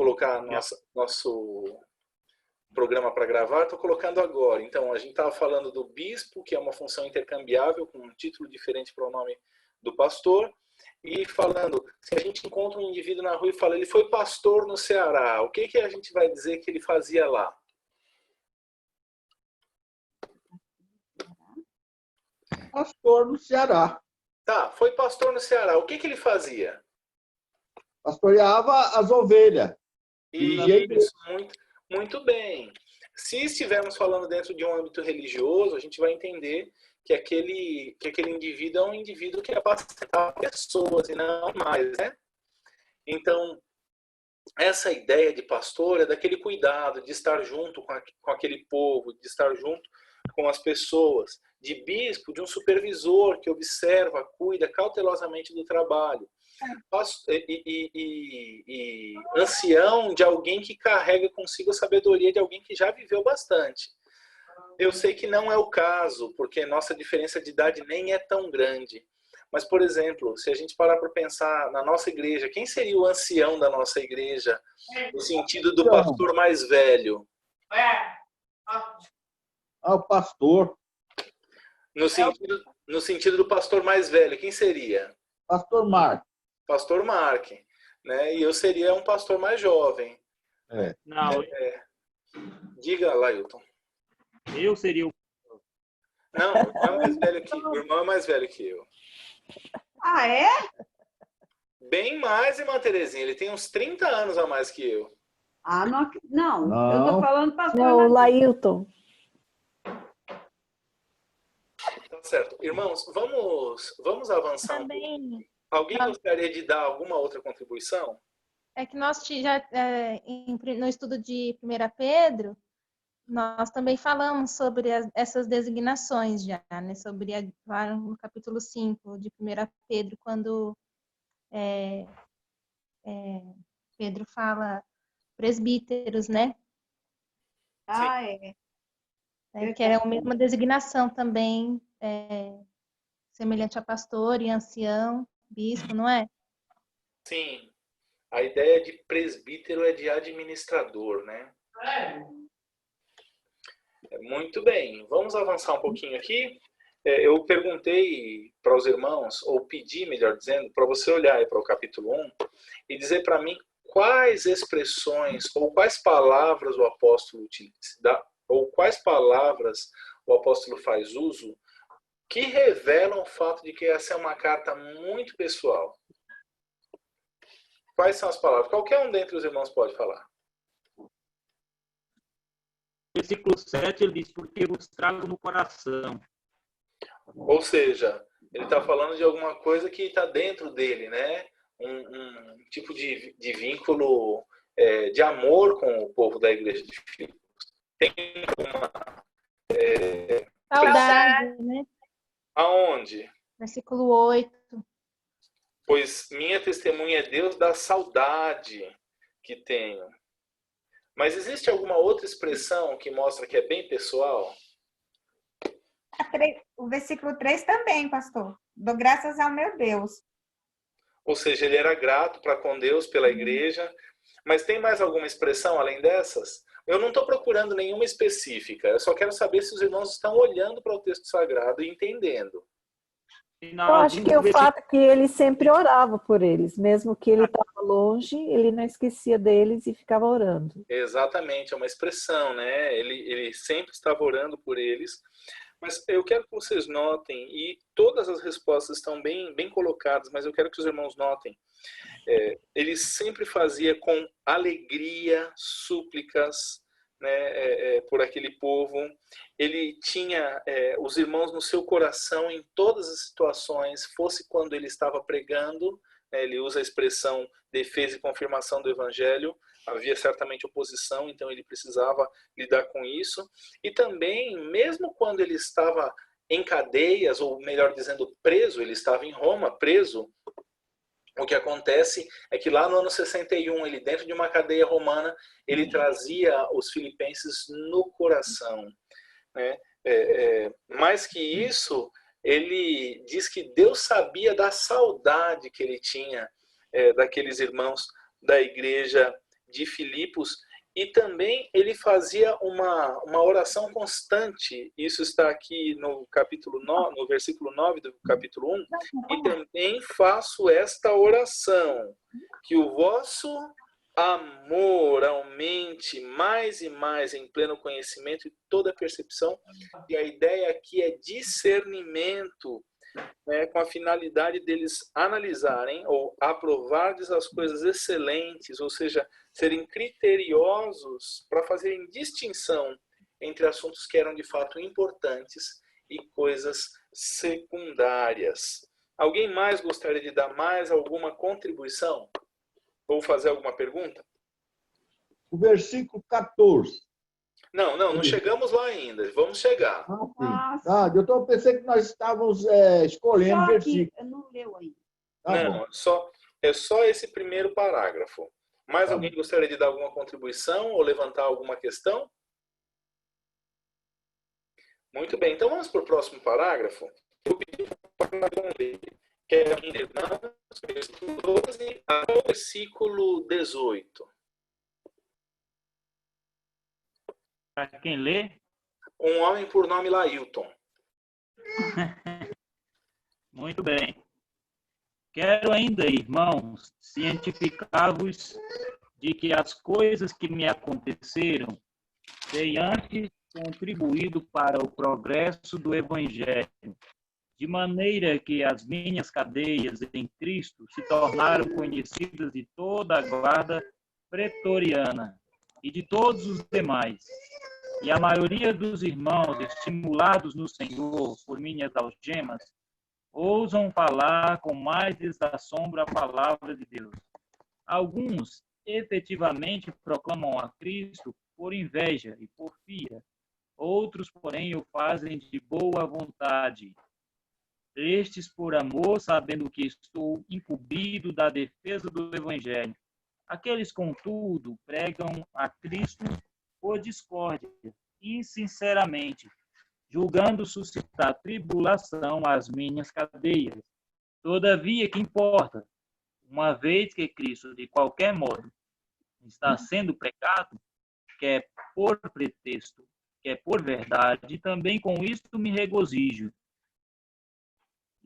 colocar nosso programa para gravar, estou colocando agora. Então, a gente estava falando do bispo, que é uma função intercambiável, com um título diferente para o nome do pastor, e falando, se a gente encontra um indivíduo na rua e fala, ele foi pastor no Ceará, o que a gente vai dizer que ele fazia lá? Pastor no Ceará. Tá, foi pastor no Ceará, o que ele fazia? Pastoreava as ovelhas. Isso, muito bem. Se estivermos falando dentro de um âmbito religioso, a gente vai entender que aquele indivíduo é um indivíduo que apacenta pessoas e não mais, né? Então, essa ideia de pastor é daquele cuidado de estar junto com aquele povo, de estar junto com as pessoas, de bispo, de um supervisor que observa, cuida cautelosamente do trabalho. E ancião de alguém que carrega consigo a sabedoria de alguém que já viveu bastante. Eu sei que não é o caso, porque nossa diferença de idade nem é tão grande. Mas, por exemplo, se a gente parar para pensar na nossa igreja, quem seria o ancião da nossa igreja, no sentido do pastor mais velho? O pastor. No sentido do pastor mais velho, quem seria? Pastor Mark. Pastor Mark, né? E eu seria um pastor mais jovem. Não. Diga, Lailton. Eu seria o... Não, o irmão é mais velho que eu. Ah, é? Bem mais, irmã Terezinha. Ele tem uns 30 anos a mais que eu. Ah, não. Eu tô falando pastor. Não, Lailton. Tá certo. Irmãos, vamos avançar também, um pouco. Alguém gostaria de dar alguma outra contribuição? É que nós já, no estudo de 1 Pedro, nós também falamos sobre essas designações já, né? Sobre lá no capítulo 5 de 1 Pedro, quando Pedro fala presbíteros, né? Ah, é. Que é a mesma designação também, semelhante a pastor e ancião, bispo, não é? Sim. A ideia de presbítero é de administrador, né? Muito bem. Vamos avançar um pouquinho aqui. Eu perguntei para os irmãos, ou pedi, melhor dizendo, para você olhar aí para o capítulo 1 e dizer para mim quais expressões ou quais palavras o apóstolo utiliza, ou quais palavras o apóstolo faz uso que revelam o fato de que essa é uma carta muito pessoal. Quais são as palavras? Qualquer um dentre os irmãos pode falar. Versículo 7, ele diz, porque vos trago no coração. Ou seja, ele está falando de alguma coisa que está dentro dele, né? Um tipo de vínculo de amor com o povo da igreja de Filipos. Tem uma... Saudade, né? Aonde? Versículo 8. Pois minha testemunha é Deus da saudade que tenho. Mas existe alguma outra expressão que mostra que é bem pessoal? O versículo 3 também, pastor. Dou graças ao meu Deus. Ou seja, ele era grato para com Deus, pela igreja. Mas tem mais alguma expressão além dessas? Eu não estou procurando nenhuma específica. Eu só quero saber se os irmãos estão olhando para o texto sagrado e entendendo. Eu acho que o fato é que ele sempre orava por eles. Mesmo que ele estava longe, ele não esquecia deles e ficava orando. Exatamente, é uma expressão, né? Ele sempre estava orando por eles. Mas eu quero que vocês notem, e todas as respostas estão bem colocadas, mas eu quero que os irmãos notem. Ele sempre fazia com alegria súplicas, né, por aquele povo. Ele tinha os irmãos no seu coração em todas as situações, fosse quando ele estava pregando, né, ele usa a expressão defesa e confirmação do evangelho. Havia certamente oposição, então ele precisava lidar com isso. E também, mesmo quando ele estava em cadeias, ou melhor dizendo, preso, ele estava em Roma, preso, o que acontece é que lá no ano 61, ele dentro de uma cadeia romana, ele trazia os filipenses no coração, né? Mais que isso, ele diz que Deus sabia da saudade que ele tinha daqueles irmãos da igreja de Filipos, e também ele fazia uma oração constante. Isso está aqui no capítulo 9, no versículo 9 do capítulo 1. E também faço esta oração, que o vosso amor aumente mais e mais em pleno conhecimento e toda percepção. E a ideia aqui é discernimento, né, com a finalidade deles analisarem ou aprovarem as coisas excelentes, ou seja, serem criteriosos para fazerem distinção entre assuntos que eram de fato importantes e coisas secundárias. Alguém mais gostaria de dar mais alguma contribuição? Ou fazer alguma pergunta? O versículo 14. Não chegamos lá ainda. Vamos chegar. Eu pensei que nós estávamos escolhendo versículo. Eu não leu ainda. Não, é só esse primeiro parágrafo. Mais alguém gostaria de dar alguma contribuição ou levantar alguma questão? Muito bem, então vamos para o próximo parágrafo. Eu pedi para ler, que é em Irmãos, versículo 12 até o versículo 18. Para quem lê? Um homem por nome Lailton. Muito bem. Quero ainda, irmãos, cientificar-vos de que as coisas que me aconteceram têm antes contribuído para o progresso do Evangelho, de maneira que as minhas cadeias em Cristo se tornaram conhecidas de toda a guarda pretoriana e de todos os demais. E a maioria dos irmãos, estimulados no Senhor por minhas algemas, ousam falar com mais desassombro a palavra de Deus. Alguns efetivamente proclamam a Cristo por inveja e porfia. Outros, porém, o fazem de boa vontade. Estes por amor, sabendo que estou incumbido da defesa do Evangelho. Aqueles, contudo, pregam a Cristo por discórdia, insinceramente, julgando suscitar tribulação às minhas cadeias. Todavia, que importa? Uma vez que Cristo, de qualquer modo, está sendo pregado, quer por pretexto, quer por verdade, também com isto me regozijo.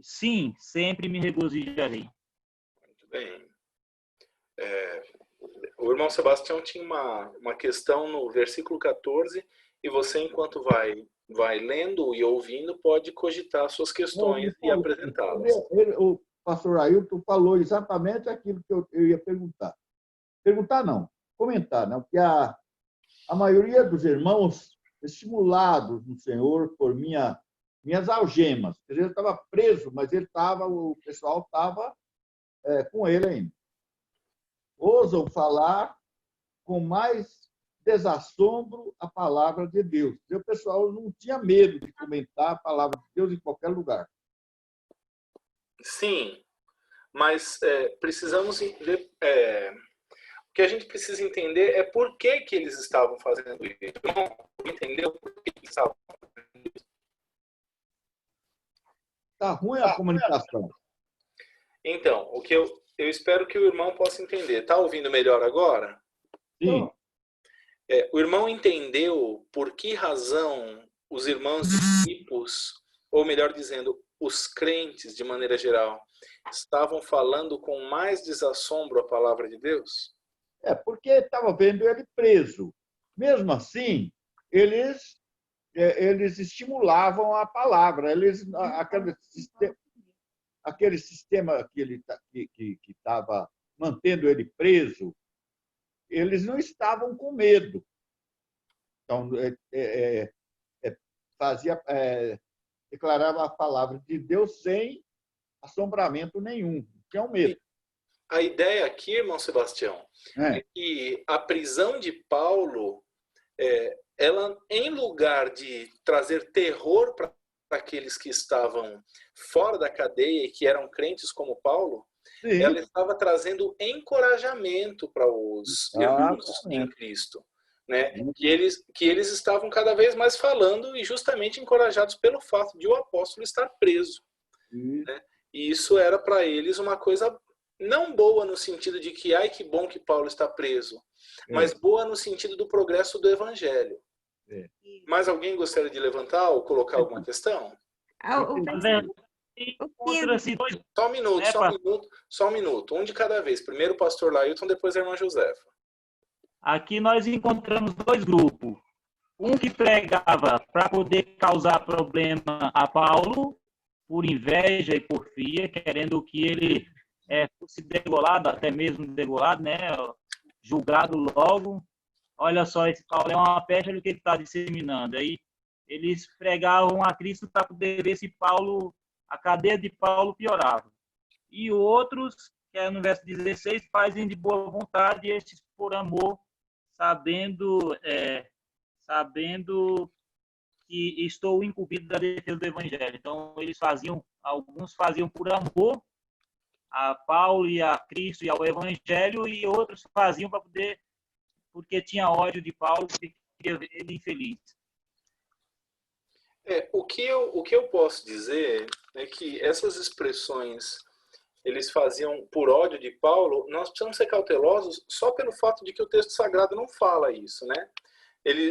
Sim, sempre me regozijarei. Muito bem. O irmão Sebastião tinha uma questão no versículo 14, e você, enquanto vai lendo e ouvindo, pode cogitar suas questões e apresentá-las. O pastor Ailton falou exatamente aquilo que eu ia perguntar. Perguntar não, comentar, não, porque a maioria dos irmãos estimulados no Senhor por minhas algemas. Quer dizer, ele estava preso, mas o pessoal estava com ele ainda. Ousam falar com mais desassombro a palavra de Deus. O pessoal não tinha medo de comentar a palavra de Deus em qualquer lugar. Sim, mas precisamos... o que a gente precisa entender é por que eles estavam fazendo isso. Não entendeu por que eles estavam fazendo isso? Está ruim a comunicação. Então, o que eu espero que o irmão possa entender. Está ouvindo melhor agora? Sim. O irmão entendeu por que razão os irmãos de Filipos, ou melhor dizendo, os crentes de maneira geral, estavam falando com mais desassombro a palavra de Deus? Porque estava vendo ele preso. Mesmo assim, eles estimulavam a palavra. Aquele sistema que estava mantendo ele preso, eles não estavam com medo. Então, declarava a palavra de Deus sem assombramento nenhum. Não tinham medo. A ideia aqui, irmão Sebastião, é que a prisão de Paulo, ela, em lugar de trazer terror para aqueles que estavam fora da cadeia e que eram crentes como Paulo, sim, ela estava trazendo encorajamento para os irmãos em Cristo, né? Que eles estavam cada vez mais falando e justamente encorajados pelo fato de o apóstolo estar preso, né? E isso era para eles uma coisa não boa no sentido de que, ai, que bom que Paulo está preso, mas boa no sentido do progresso do evangelho. Mais alguém gostaria de levantar ou colocar alguma questão? Encontra-se dois... Só um minuto. Um de cada vez. Primeiro o pastor Lailton, depois a irmã Josefa. Aqui nós encontramos dois grupos. Um que pregava para poder causar problema a Paulo, por inveja e porfia, querendo que ele fosse degolado, até mesmo degolado, né? Julgado logo. Olha só, esse Paulo é uma peste, olha o que ele está disseminando. Aí eles pregavam a Cristo para poder ver se Paulo, a cadeia de Paulo piorava. E outros, que é no verso 16, fazem de boa vontade, estes por amor, sabendo que estou incumbido da defesa do evangelho. Então, alguns faziam por amor a Paulo e a Cristo e ao evangelho, e outros faziam para poder, porque tinha ódio de Paulo, porque queria ver ele infeliz. O que eu posso dizer é que essas expressões eles faziam por ódio de Paulo, nós precisamos ser cautelosos só pelo fato de que o texto sagrado não fala isso, né?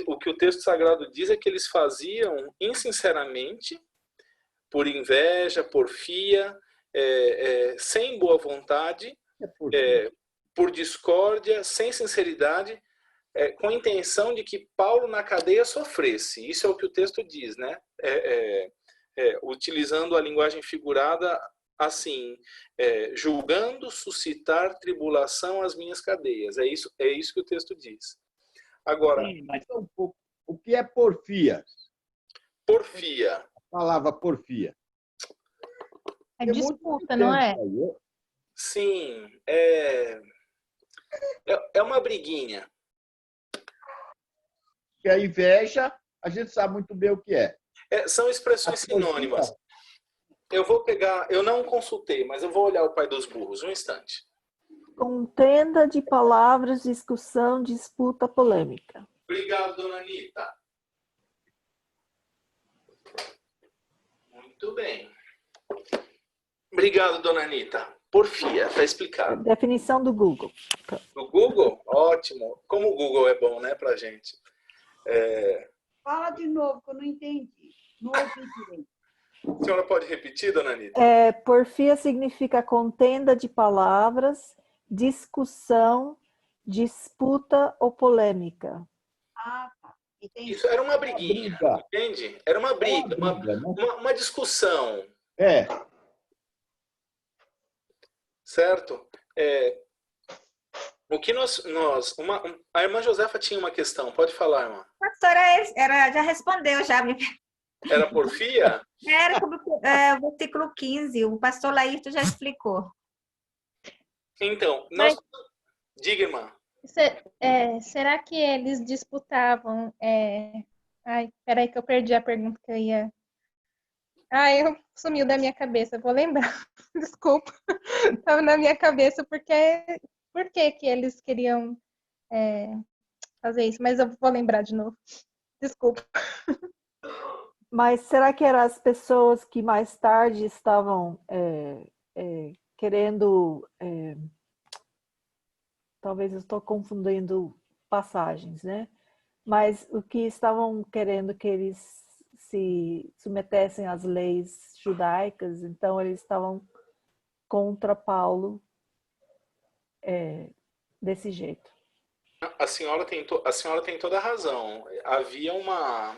O que o texto sagrado diz é que eles faziam insinceramente, por inveja, porfia, sem boa vontade, por discórdia, sem sinceridade, com a intenção de que Paulo na cadeia sofresse. Isso é o que o texto diz, né? Utilizando a linguagem figurada assim, julgando suscitar tribulação às minhas cadeias. É isso que o texto diz. Agora, Sim, mas... o que é porfia? Porfia. A palavra porfia. É disputa, não é? Sim, é uma briguinha. Que a inveja, a gente sabe muito bem o que é. São expressões sinônimas. Eu não consultei, mas eu vou olhar o pai dos burros, um instante. Contenda de palavras, discussão, disputa, polêmica. Obrigado, dona Anitta. Muito bem. Obrigado, dona Anitta. Porfia, está explicado. Definição do Google. Do Google? Ótimo. Como o Google é bom, né, pra gente. Fala de novo, que eu não entendi. Não ouvi direito. A senhora pode repetir, dona Anitta? Porfia significa contenda de palavras, discussão, disputa ou polêmica. Ah, tá. Entendi. Isso era uma briguinha, entende? Era uma briga, uma discussão. Certo? O que a irmã Josefa tinha uma questão. Pode falar, irmã. Pastora, já respondeu, já. Era porfia? Era o versículo 15. O pastor Laírton já explicou. Então, diga, irmã. Será que eles disputavam... Ai, peraí que eu perdi a pergunta que eu ia... eu sumiu da minha cabeça, vou lembrar. Desculpa. Estava na minha cabeça por que eles queriam fazer isso, mas eu vou lembrar de novo. Desculpa. Mas será que eram as pessoas que mais tarde estavam querendo... talvez eu estou confundindo passagens, né? Mas o que estavam querendo que eles se submetessem às leis judaicas, então eles estavam contra Paulo desse jeito. A senhora tem toda a razão. Havia uma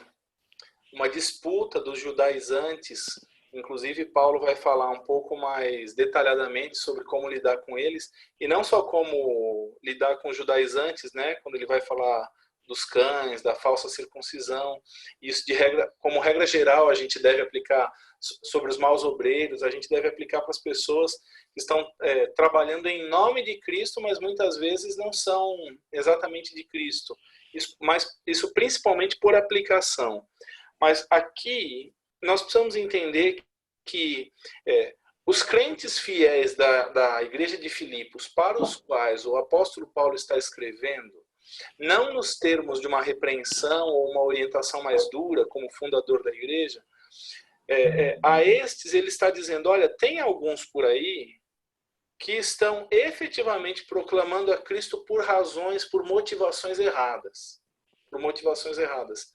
disputa dos judaizantes, inclusive Paulo vai falar um pouco mais detalhadamente sobre como lidar com eles, e não só como lidar com os judaizantes, né, quando ele vai falar dos cães, da falsa circuncisão. Isso, como regra geral, a gente deve aplicar sobre os maus obreiros, a gente deve aplicar para as pessoas que estão trabalhando em nome de Cristo, mas muitas vezes não são exatamente de Cristo. Isso principalmente por aplicação. Mas aqui nós precisamos entender que os crentes fiéis da igreja de Filipos, para os quais o apóstolo Paulo está escrevendo, não nos termos de uma repreensão ou uma orientação mais dura, como fundador da igreja, a estes ele está dizendo, olha, tem alguns por aí que estão efetivamente proclamando a Cristo por razões, por motivações erradas. Por motivações erradas.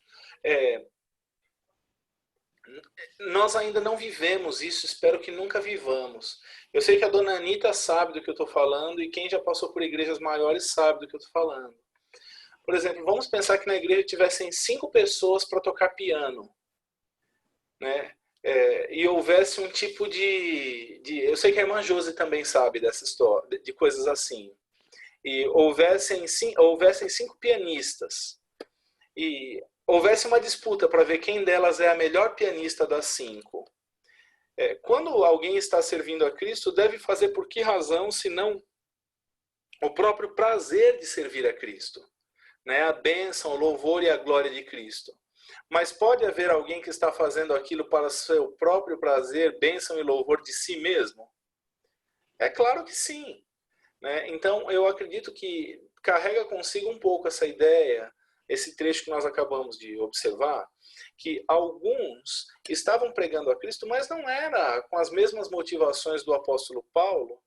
Nós ainda não vivemos isso, espero que nunca vivamos. Eu sei que a dona Anitta sabe do que eu estou falando e quem já passou por igrejas maiores sabe do que eu estou falando. Por exemplo, vamos pensar que na igreja tivessem 5 pessoas para tocar piano, né? E houvesse um tipo eu sei que a irmã Josi também sabe dessa história, de coisas assim. E houvessem 5 pianistas. E houvesse uma disputa para ver quem delas é a melhor pianista das 5. Quando alguém está servindo a Cristo, deve fazer por que razão, senão o próprio prazer de servir a Cristo, né? A bênção, o louvor e a glória de Cristo. Mas pode haver alguém que está fazendo aquilo para seu próprio prazer, bênção e louvor de si mesmo? É claro que sim, né? Então, eu acredito que carrega consigo um pouco essa ideia, esse trecho que nós acabamos de observar, que alguns estavam pregando a Cristo, mas não era com as mesmas motivações do apóstolo Paulo,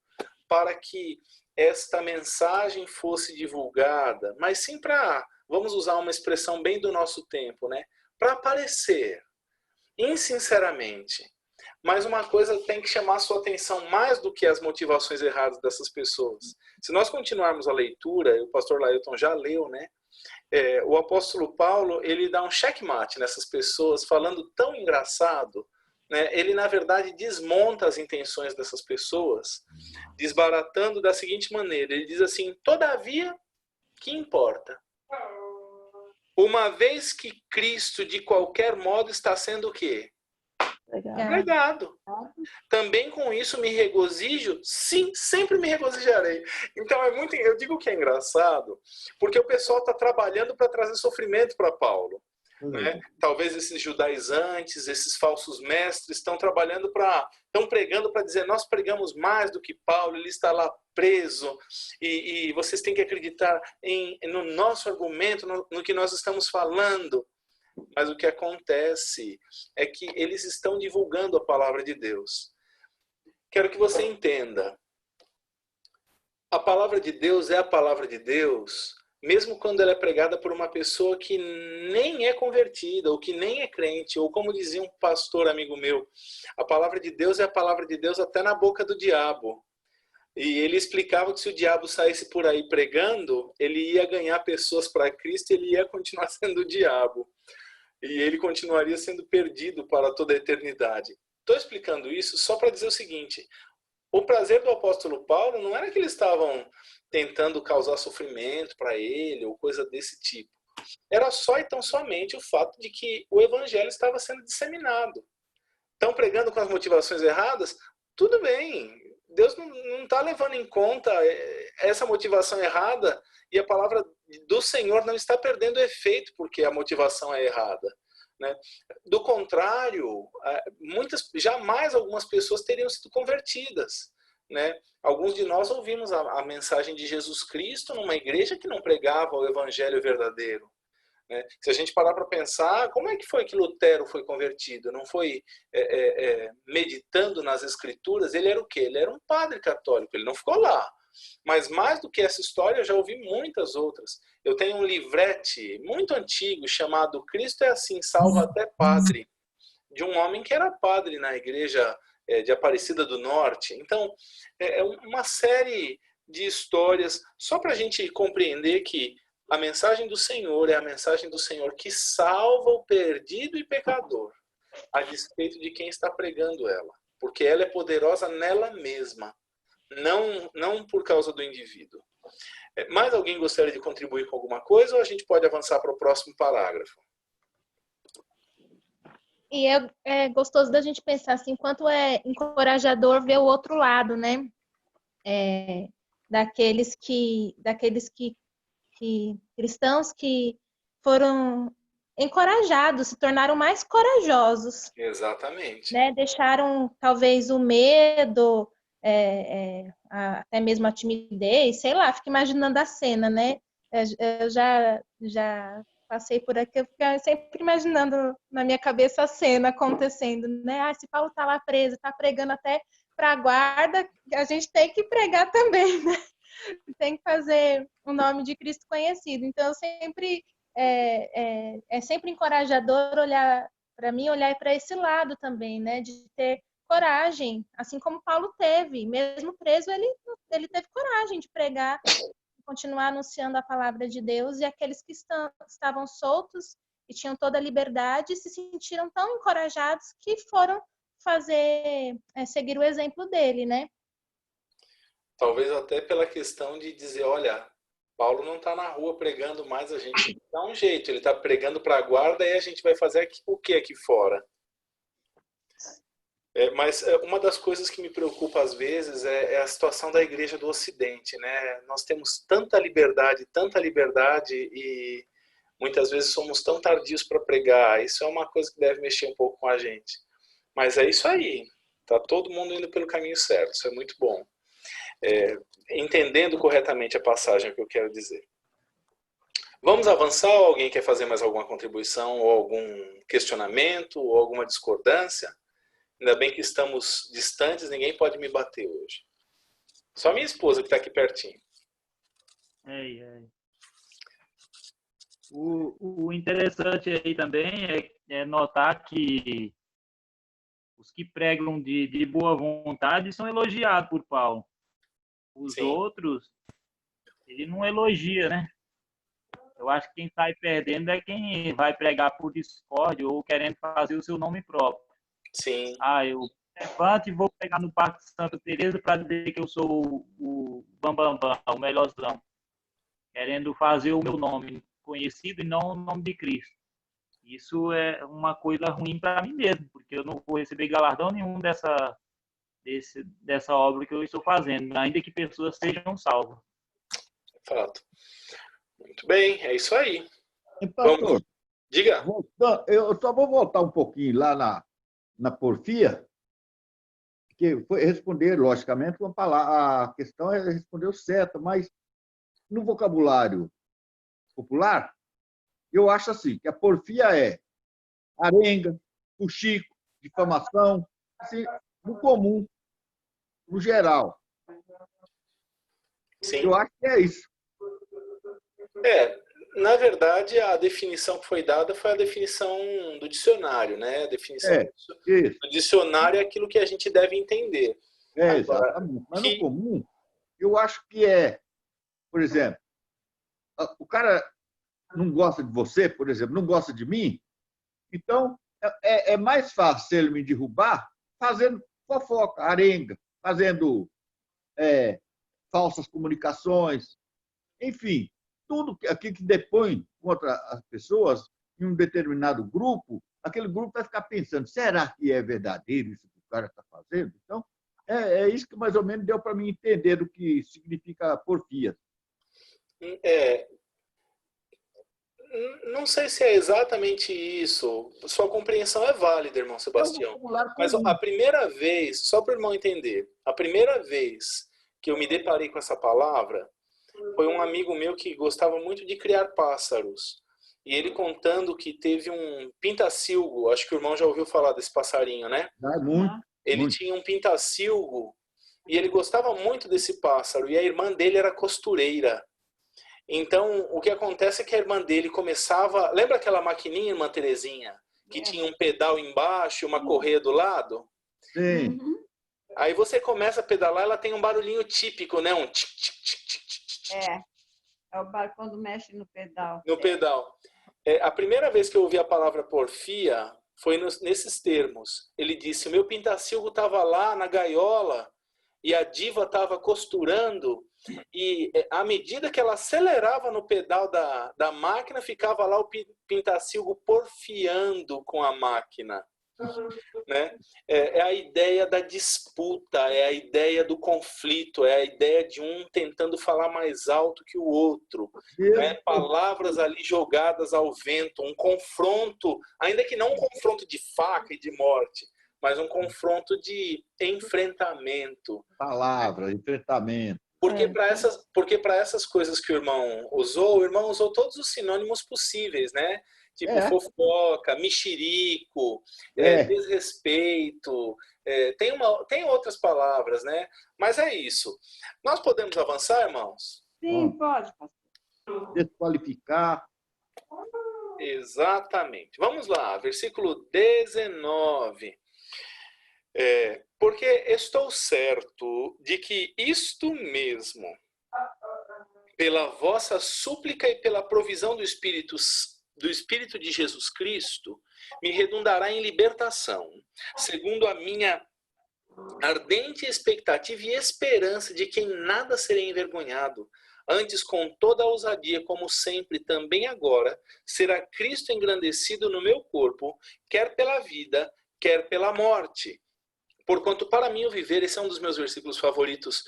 para que esta mensagem fosse divulgada, mas sim para, vamos usar uma expressão bem do nosso tempo, né? Para aparecer, insinceramente. Mas uma coisa tem que chamar a sua atenção mais do que as motivações erradas dessas pessoas. Se nós continuarmos a leitura, o pastor Lailton já leu, né? O apóstolo Paulo, ele dá um checkmate nessas pessoas, falando tão engraçado, né? Ele, na verdade, desmonta as intenções dessas pessoas, desbaratando da seguinte maneira. Ele diz assim: todavia, que importa? Uma vez que Cristo, de qualquer modo, está sendo o quê? Pregado. Também com isso me regozijo? Sim, sempre me regozijarei. Então eu digo que é engraçado, porque o pessoal está trabalhando para trazer sofrimento para Paulo. Né? Talvez esses judaizantes, esses falsos mestres estão pregando para dizer: nós pregamos mais do que Paulo, ele está lá preso e vocês têm que acreditar no nosso argumento, no que nós estamos falando. Mas o que acontece é que eles estão divulgando a palavra de Deus. Quero que você entenda. A palavra de Deus é a palavra de Deus, mesmo quando ela é pregada por uma pessoa que nem é convertida, ou que nem é crente, ou como dizia um pastor amigo meu, a palavra de Deus é a palavra de Deus até na boca do diabo. E ele explicava que se o diabo saísse por aí pregando, ele ia ganhar pessoas para Cristo e ele ia continuar sendo o diabo. E ele continuaria sendo perdido para toda a eternidade. Estou explicando isso só para dizer o seguinte: o prazer do apóstolo Paulo não era que eles estavam tentando causar sofrimento para ele ou coisa desse tipo. Era só e tão somente o fato de que o evangelho estava sendo disseminado. Estão pregando com as motivações erradas? Tudo bem. Deus não está levando em conta essa motivação errada e a palavra do Senhor não está perdendo efeito porque a motivação é errada. Né? Do contrário, jamais algumas pessoas teriam sido convertidas. Né? Alguns de nós ouvimos a mensagem de Jesus Cristo numa igreja que não pregava o evangelho verdadeiro. Né? Se a gente parar para pensar, como é que foi que Lutero foi convertido? Não foi meditando nas escrituras? Ele era o quê? Ele era um padre católico, ele não ficou lá. Mas mais do que essa história, eu já ouvi muitas outras. Eu tenho um livrete muito antigo chamado Cristo é assim, salva até padre, de um homem que era padre na igreja de Aparecida do Norte. Então, é uma série de histórias só para a gente compreender que a mensagem do Senhor é a mensagem do Senhor que salva o perdido e pecador, a despeito de quem está pregando ela, porque ela é poderosa nela mesma. Não por causa do indivíduo. Mais alguém gostaria de contribuir com alguma coisa ou a gente pode avançar para o próximo parágrafo? E é gostoso da gente pensar assim, quanto é encorajador ver o outro lado, né? Daqueles cristãos que foram encorajados, se tornaram mais corajosos. Exatamente. Né? Deixaram talvez o medo, até mesmo a timidez, sei lá, fico imaginando a cena, né? Eu já passei por aqui, eu fico sempre imaginando na minha cabeça a cena acontecendo, né? Se Paulo tá lá preso, tá pregando até para a guarda, a gente tem que pregar também, né? Tem que fazer o nome de Cristo conhecido. Então, sempre é sempre encorajador olhar para mim, olhar para esse lado também, né? De ter coragem, assim como Paulo teve, mesmo preso, ele teve coragem de pregar, continuar anunciando a palavra de Deus, e aqueles que estavam soltos e tinham toda a liberdade se sentiram tão encorajados que foram seguir o exemplo dele, né? Talvez até pela questão de dizer, olha, Paulo não está na rua pregando mais, a gente dá um jeito, ele está pregando para a guarda e a gente vai fazer o que aqui fora? Mas uma das coisas que me preocupa às vezes é a situação da igreja do Ocidente, né? Nós temos tanta liberdade e muitas vezes somos tão tardios para pregar. Isso é uma coisa que deve mexer um pouco com a gente. Mas é isso aí, tá todo mundo indo pelo caminho certo, isso é muito bom. Entendendo corretamente a passagem que eu quero dizer. Vamos avançar? Ou alguém quer fazer mais alguma contribuição, ou algum questionamento, ou alguma discordância? Ainda bem que estamos distantes, ninguém pode me bater hoje. Só minha esposa que está aqui pertinho. O interessante aí também é notar que os que pregam de boa vontade são elogiados por Paulo. Os Sim. outros, ele não elogia, né? Eu acho que quem sai perdendo é quem vai pregar por discórdia ou querendo fazer o seu nome próprio. Sim. Eu levanto e vou pegar no Parque Santa Teresa para dizer que eu sou o bambambam, o melhorzão. Querendo fazer o meu nome conhecido e não o nome de Cristo. Isso é uma coisa ruim para mim mesmo, porque eu não vou receber galardão nenhum dessa obra que eu estou fazendo, ainda que pessoas sejam salvas. Fato. Muito bem, é isso aí. E, pastor, vamos. Diga. Eu só vou voltar um pouquinho lá na porfia, que foi responder, logicamente, uma palavra. A questão respondeu certa, mas no vocabulário popular, eu acho assim, que a porfia é arenga, fuxico, difamação, assim, no comum, no geral. Sim. Eu acho que é isso. Na verdade, a definição que foi dada foi a definição do dicionário, né? A definição do dicionário é aquilo que a gente deve entender. Exatamente. Mas no comum, eu acho que por exemplo, o cara não gosta de você, por exemplo, não gosta de mim, então é mais fácil ele me derrubar fazendo fofoca, arenga, fazendo falsas comunicações, enfim, tudo aqui que depõe contra as pessoas em um determinado grupo, aquele grupo vai ficar pensando, será que é verdadeiro isso que o cara está fazendo? Então, é isso que mais ou menos deu para mim entender o que significa porfia. Não sei se é exatamente isso. Sua compreensão é válida, irmão Sebastião. Mas a primeira vez, só para o irmão entender, a primeira vez que eu me deparei com essa palavra foi um amigo meu que gostava muito de criar pássaros. E ele contando que teve um pintacilgo, acho que o irmão já ouviu falar desse passarinho, né? Muito. Ele tinha um pintacilgo e ele gostava muito desse pássaro. E a irmã dele era costureira. Então, o que acontece é que a irmã dele começava... Lembra aquela maquininha, irmã Terezinha? Que tinha um pedal embaixo e uma correia do lado? Sim. Aí você começa a pedalar, ela tem um barulhinho típico, né? Um tic, tic, tic, tic, tic. É o barulho quando mexe no pedal. No pedal. A primeira vez que eu ouvi a palavra porfia foi nesses termos. Ele disse, o meu pintacilgo estava lá na gaiola e a diva estava costurando e à medida que ela acelerava no pedal da máquina, ficava lá o pintacilgo porfiando com a máquina. Né? É a ideia da disputa, é a ideia do conflito, é a ideia de um tentando falar mais alto que o outro, né? Palavras ali jogadas ao vento, um confronto, ainda que não um confronto de faca e de morte, mas um confronto de enfrentamento. Palavra, enfrentamento. Porque para essas coisas que o irmão usou todos os sinônimos possíveis, né? Tipo fofoca, mexerico, desrespeito, tem outras palavras, né? Mas é isso. Nós podemos avançar, irmãos? Sim, pode, pastor. Desqualificar. Exatamente. Vamos lá, versículo 19. Porque estou certo de que isto mesmo, pela vossa súplica e pela provisão do Espírito de Jesus Cristo, me redundará em libertação, segundo a minha ardente expectativa e esperança de que em nada serei envergonhado, antes com toda a ousadia, como sempre, também agora, será Cristo engrandecido no meu corpo, quer pela vida, quer pela morte. Porquanto para mim o viver, esse é um dos meus versículos favoritos,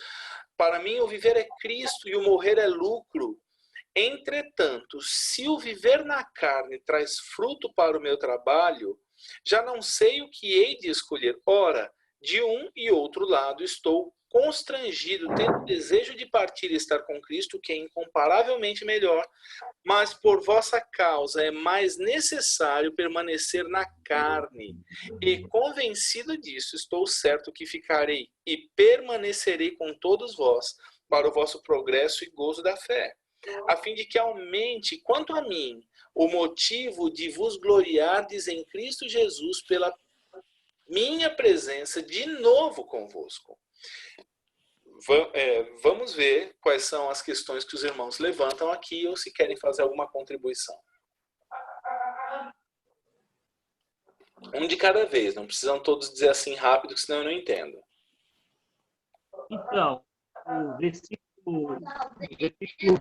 para mim o viver é Cristo e o morrer é lucro. Entretanto, se o viver na carne traz fruto para o meu trabalho, já não sei o que hei de escolher. Ora, de um e outro lado estou constrangido, tendo desejo de partir e estar com Cristo, que é incomparavelmente melhor, mas por vossa causa é mais necessário permanecer na carne. E convencido disso, estou certo que ficarei e permanecerei com todos vós, para o vosso progresso e gozo da fé, a fim de que aumente, quanto a mim, o motivo de vos gloriardes em Cristo Jesus pela minha presença de novo convosco. Vamos ver quais são as questões que os irmãos levantam aqui, ou se querem fazer alguma contribuição. Um de cada vez, não precisam todos dizer assim rápido, senão eu não entendo. Então, o versículo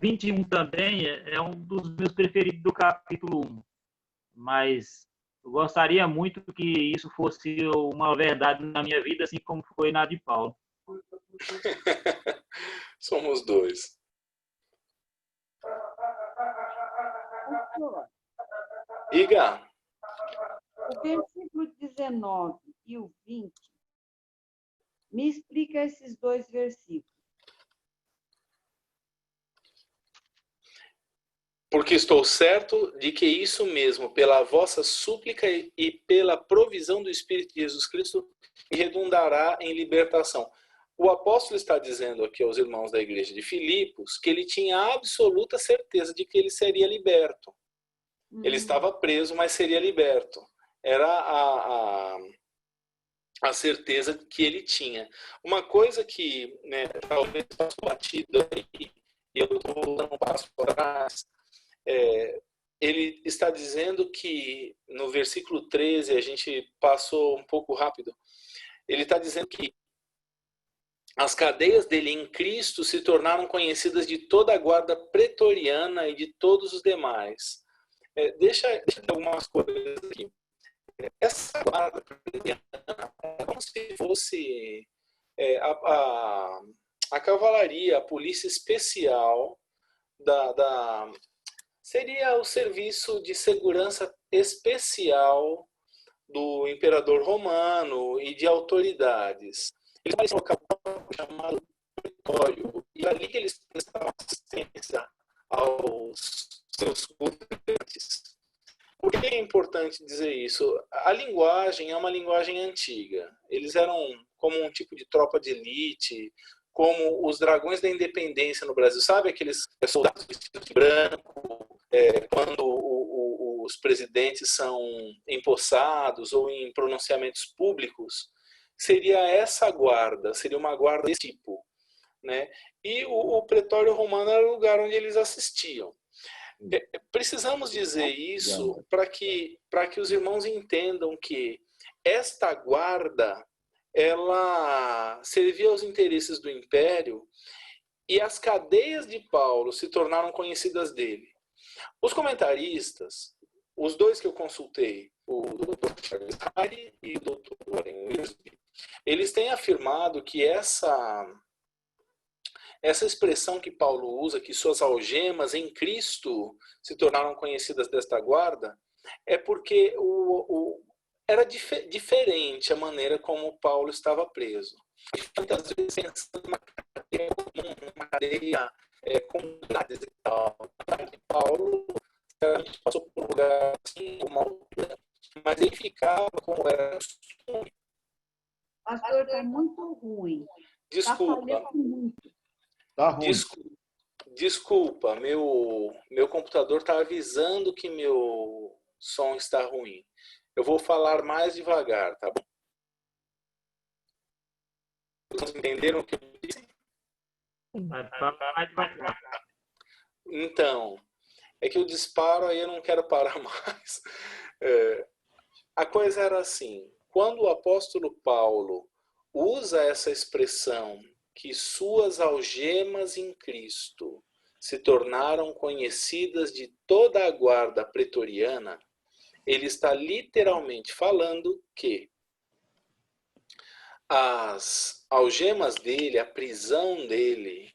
21 também é um dos meus preferidos do capítulo 1. Mas eu gostaria muito que isso fosse uma verdade na minha vida, assim como foi na de Paulo. Somos dois. Pastor, Iga. o versículo 19 e o 20, me explica esses dois versículos. Porque estou certo de que isso mesmo, pela vossa súplica e pela provisão do Espírito de Jesus Cristo, redundará em libertação. O apóstolo está dizendo aqui aos irmãos da igreja de Filipos que ele tinha absoluta certeza de que ele seria liberto. Ele estava preso, mas seria liberto. Era a certeza que ele tinha. Uma coisa que, né, talvez passou batido aí, e eu estou dando um passo para trás, ele está dizendo que no versículo 13, a gente passou um pouco rápido, ele está dizendo que as cadeias dele em Cristo se tornaram conhecidas de toda a guarda pretoriana e de todos os demais. Deixa algumas coisas aqui. Essa guarda pretoriana é como se fosse a cavalaria, a polícia especial seria o serviço de segurança especial do imperador romano e de autoridades. Eles fazem um local chamado Pretório, e ali eles prestavam assistência aos seus governantes. Por que é importante dizer isso? A linguagem é uma linguagem antiga. Eles eram como um tipo de tropa de elite, como os dragões da independência no Brasil. Sabe aqueles soldados vestidos de branco, quando os presidentes são empossados ou em pronunciamentos públicos? Seria essa guarda, seria uma guarda desse tipo, né? E o pretório romano era o lugar onde eles assistiam. Precisamos dizer isso para que os irmãos entendam que esta guarda, ela servia aos interesses do império, e as cadeias de Paulo se tornaram conhecidas dele. Os comentaristas, os dois que eu consultei, o Dr. Charles Harry e o Dr. Warren Wiersbe, eles têm afirmado que essa expressão que Paulo usa, que suas algemas em Cristo se tornaram conhecidas desta guarda, é porque era diferente a maneira como Paulo estava preso. Tantas vezes pensando numa cadeia comum, numa cadeia com grades e tal. Paulo passou por um lugar assim, uma altura, mas ele ficava como era. Pastor, está muito ruim. Desculpa. Tá falhando muito. Tá ruim. Desculpa, meu computador está avisando que meu som está ruim. Eu vou falar mais devagar, tá bom? Vocês entenderam o que eu disse? Então, é que eu disparo, aí eu não quero parar mais. A coisa era assim, quando o apóstolo Paulo usa essa expressão que suas algemas em Cristo se tornaram conhecidas de toda a guarda pretoriana, ele está literalmente falando que as algemas dele, a prisão dele,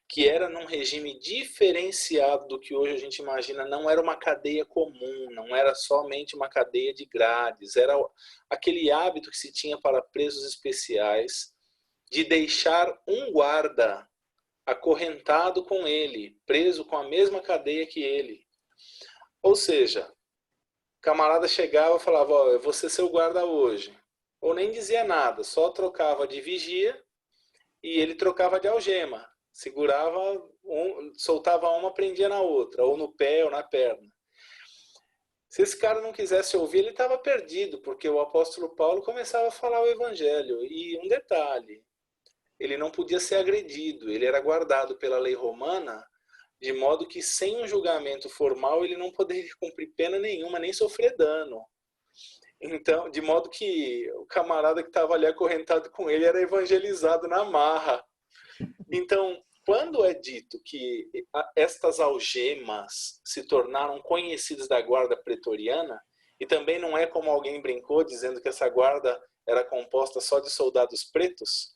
que era num regime diferenciado do que hoje a gente imagina, não era uma cadeia comum, não era somente uma cadeia de grades, era aquele hábito que se tinha para presos especiais de deixar um guarda acorrentado com ele, preso com a mesma cadeia que ele. Ou seja, o camarada chegava e falava, ó, eu vou ser seu guarda hoje. Ou nem dizia nada, só trocava de vigia e ele trocava de algema. Segurava, soltava uma, prendia na outra, ou no pé ou na perna. Se esse cara não quisesse ouvir, ele estava perdido, porque o apóstolo Paulo começava a falar o evangelho. E um detalhe, ele não podia ser agredido, ele era guardado pela lei romana, de modo que sem um julgamento formal ele não poderia cumprir pena nenhuma, nem sofrer dano. Então, de modo que o camarada que estava ali acorrentado com ele era evangelizado na marra. Então, quando é dito que estas algemas se tornaram conhecidas da guarda pretoriana, e também não é como alguém brincou dizendo que essa guarda era composta só de soldados pretos,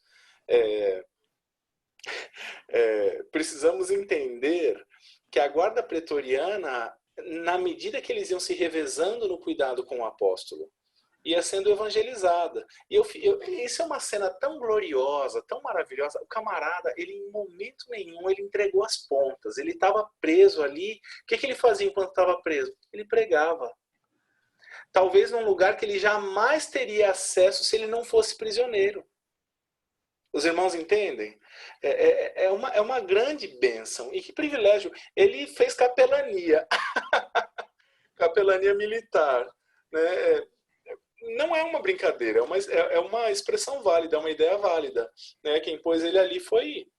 precisamos entender que a guarda pretoriana, na medida que eles iam se revezando no cuidado com o apóstolo, ia sendo evangelizada. E isso é uma cena tão gloriosa, tão maravilhosa. O camarada, ele em momento nenhum, ele entregou as pontas. Ele estava preso ali. O que ele fazia enquanto estava preso? Ele pregava. Talvez num lugar que ele jamais teria acesso se ele não fosse prisioneiro. Os irmãos entendem? É uma grande bênção. E que privilégio. Ele fez capelania. Capelania militar. Né? Não é uma brincadeira, é uma expressão válida, é uma ideia válida. Né? Quem pôs ele ali foi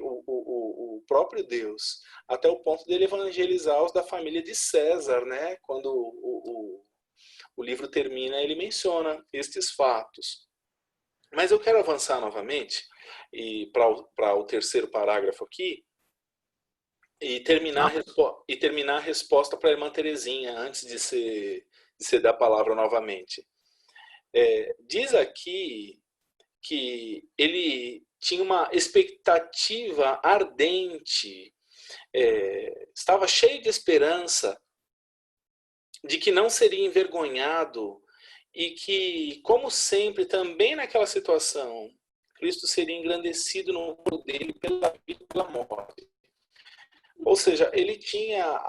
o próprio Deus, até o ponto dele evangelizar os da família de César. Né? Quando o livro termina, ele menciona estes fatos. Mas eu quero avançar novamente para o terceiro parágrafo aqui e terminar a resposta para a irmã Terezinha, antes de você dar a palavra novamente. Diz aqui que ele tinha uma expectativa ardente, estava cheio de esperança de que não seria envergonhado e que, como sempre, também naquela situação, Cristo seria engrandecido no corpo dele pela vida e pela morte. Ou seja, ele tinha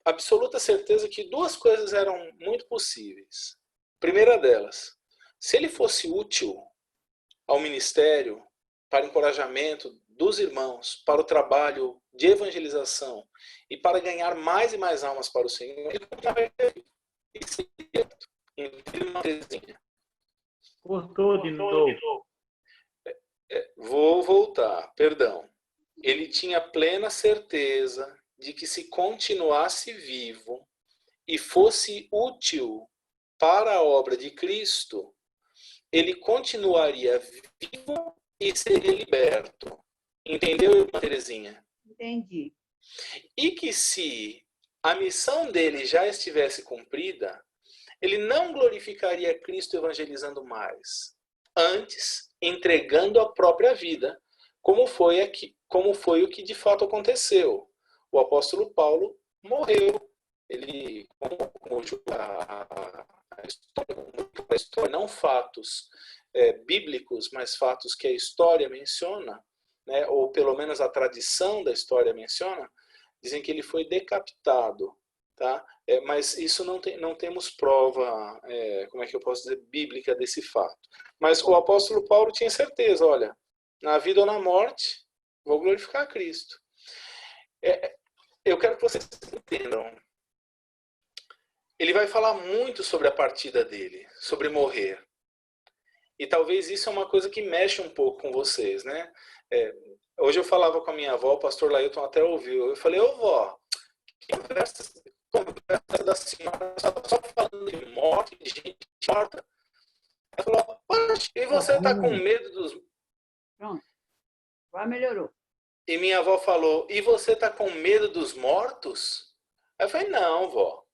absoluta certeza que duas coisas eram muito possíveis. Primeira delas, se ele fosse útil ao ministério, para encorajamento dos irmãos, para o trabalho de evangelização e para ganhar mais e mais almas para o Senhor, ele não vai ter isso. Cortou de novo. Vou voltar, perdão. Ele tinha plena certeza de que se continuasse vivo e fosse útil para a obra de Cristo, ele continuaria vivo e seria liberto. Entendeu, irmã Terezinha? Entendi. E que se a missão dele já estivesse cumprida, ele não glorificaria Cristo evangelizando mais. Antes, entregando a própria vida, como foi o que de fato aconteceu. O apóstolo Paulo morreu. Ele, como a história, não fatos, bíblicos, mas fatos que a história menciona, né, ou pelo menos a tradição da história menciona, dizem que ele foi decapitado, tá? Mas isso não temos prova, como é que eu posso dizer, bíblica desse fato. Mas o apóstolo Paulo tinha certeza, olha, na vida ou na morte, vou glorificar a Cristo. Eu quero que vocês entendam. Ele vai falar muito sobre a partida dele, sobre morrer. E talvez isso é uma coisa que mexe um pouco com vocês, né? Hoje eu falava com a minha avó, o pastor Lailton até ouviu. Eu falei, ô vó, que conversa da senhora só falando de morte, de gente morta. Ela falou, e você tá com medo dos... Pronto. Agora melhorou. E minha avó falou, e você tá com medo dos mortos? Aí eu falei, não, vó.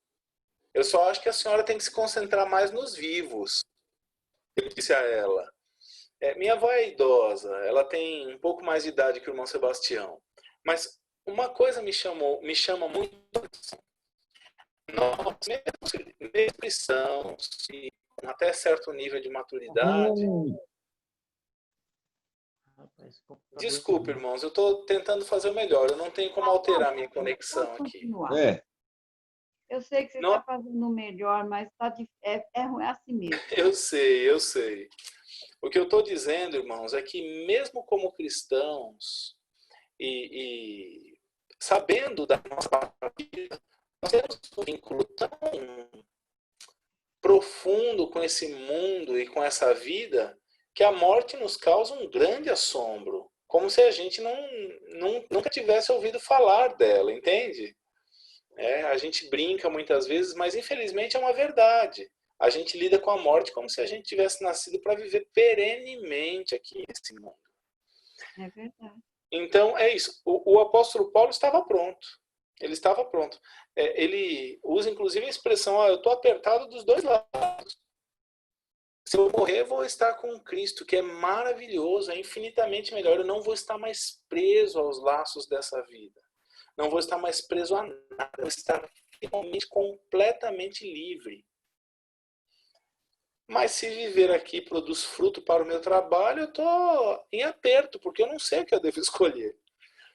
Eu só acho que a senhora tem que se concentrar mais nos vivos. Eu disse a ela. Minha avó é idosa, ela tem um pouco mais de idade que o irmão Sebastião. Mas uma coisa me chama muito a atenção. Nós, mesmo cristãos, com até certo nível de maturidade... Desculpe, irmãos, eu estou tentando fazer o melhor. Eu não tenho como alterar minha conexão aqui. Eu sei que você está fazendo o melhor, mas é assim mesmo. Eu sei. O que eu estou dizendo, irmãos, é que mesmo como cristãos e sabendo da nossa vida, nós temos um vínculo tão profundo com esse mundo e com essa vida que a morte nos causa um grande assombro, como se a gente nunca tivesse ouvido falar dela, entende? A gente brinca muitas vezes, mas infelizmente é uma verdade. A gente lida com a morte como se a gente tivesse nascido para viver perenemente aqui nesse mundo. É verdade. Então, é isso. O apóstolo Paulo estava pronto. Ele estava pronto. Ele usa, inclusive, a expressão, eu estou apertado dos dois lados. Se eu morrer, eu vou estar com Cristo, que é maravilhoso, é infinitamente melhor. Eu não vou estar mais preso aos laços dessa vida. Não vou estar mais preso a nada. Eu vou estar finalmente completamente livre. Mas se viver aqui produz fruto para o meu trabalho, eu estou em aperto, porque eu não sei o que eu devo escolher.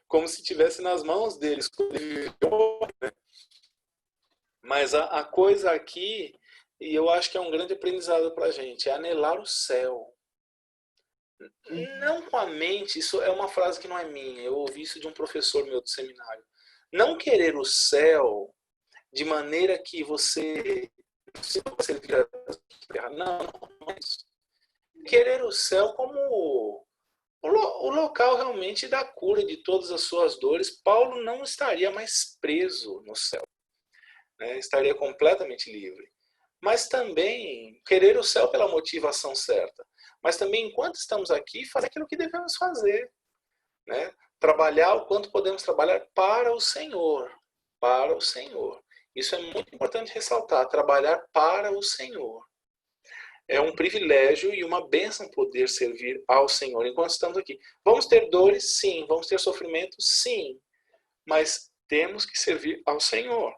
Como se tivesse nas mãos dele escolher. Mas a coisa aqui, e eu acho que é um grande aprendizado para a gente, é anelar o céu. Não com a mente, isso é uma frase que não é minha, eu ouvi isso de um professor meu do seminário. Não querer o céu de maneira que você vira terra. Não é isso. Querer o céu como o local realmente da cura de todas as suas dores. Paulo não estaria mais preso no céu, né? Estaria completamente livre. Mas também querer o céu pela motivação certa. Mas também, enquanto estamos aqui, fazer aquilo que devemos fazer, né? Trabalhar o quanto podemos trabalhar para o Senhor. Para o Senhor. Isso é muito importante ressaltar. Trabalhar para o Senhor. É um privilégio e uma bênção poder servir ao Senhor enquanto estamos aqui. Vamos ter dores? Sim. Vamos ter sofrimento? Sim. Mas temos que servir ao Senhor.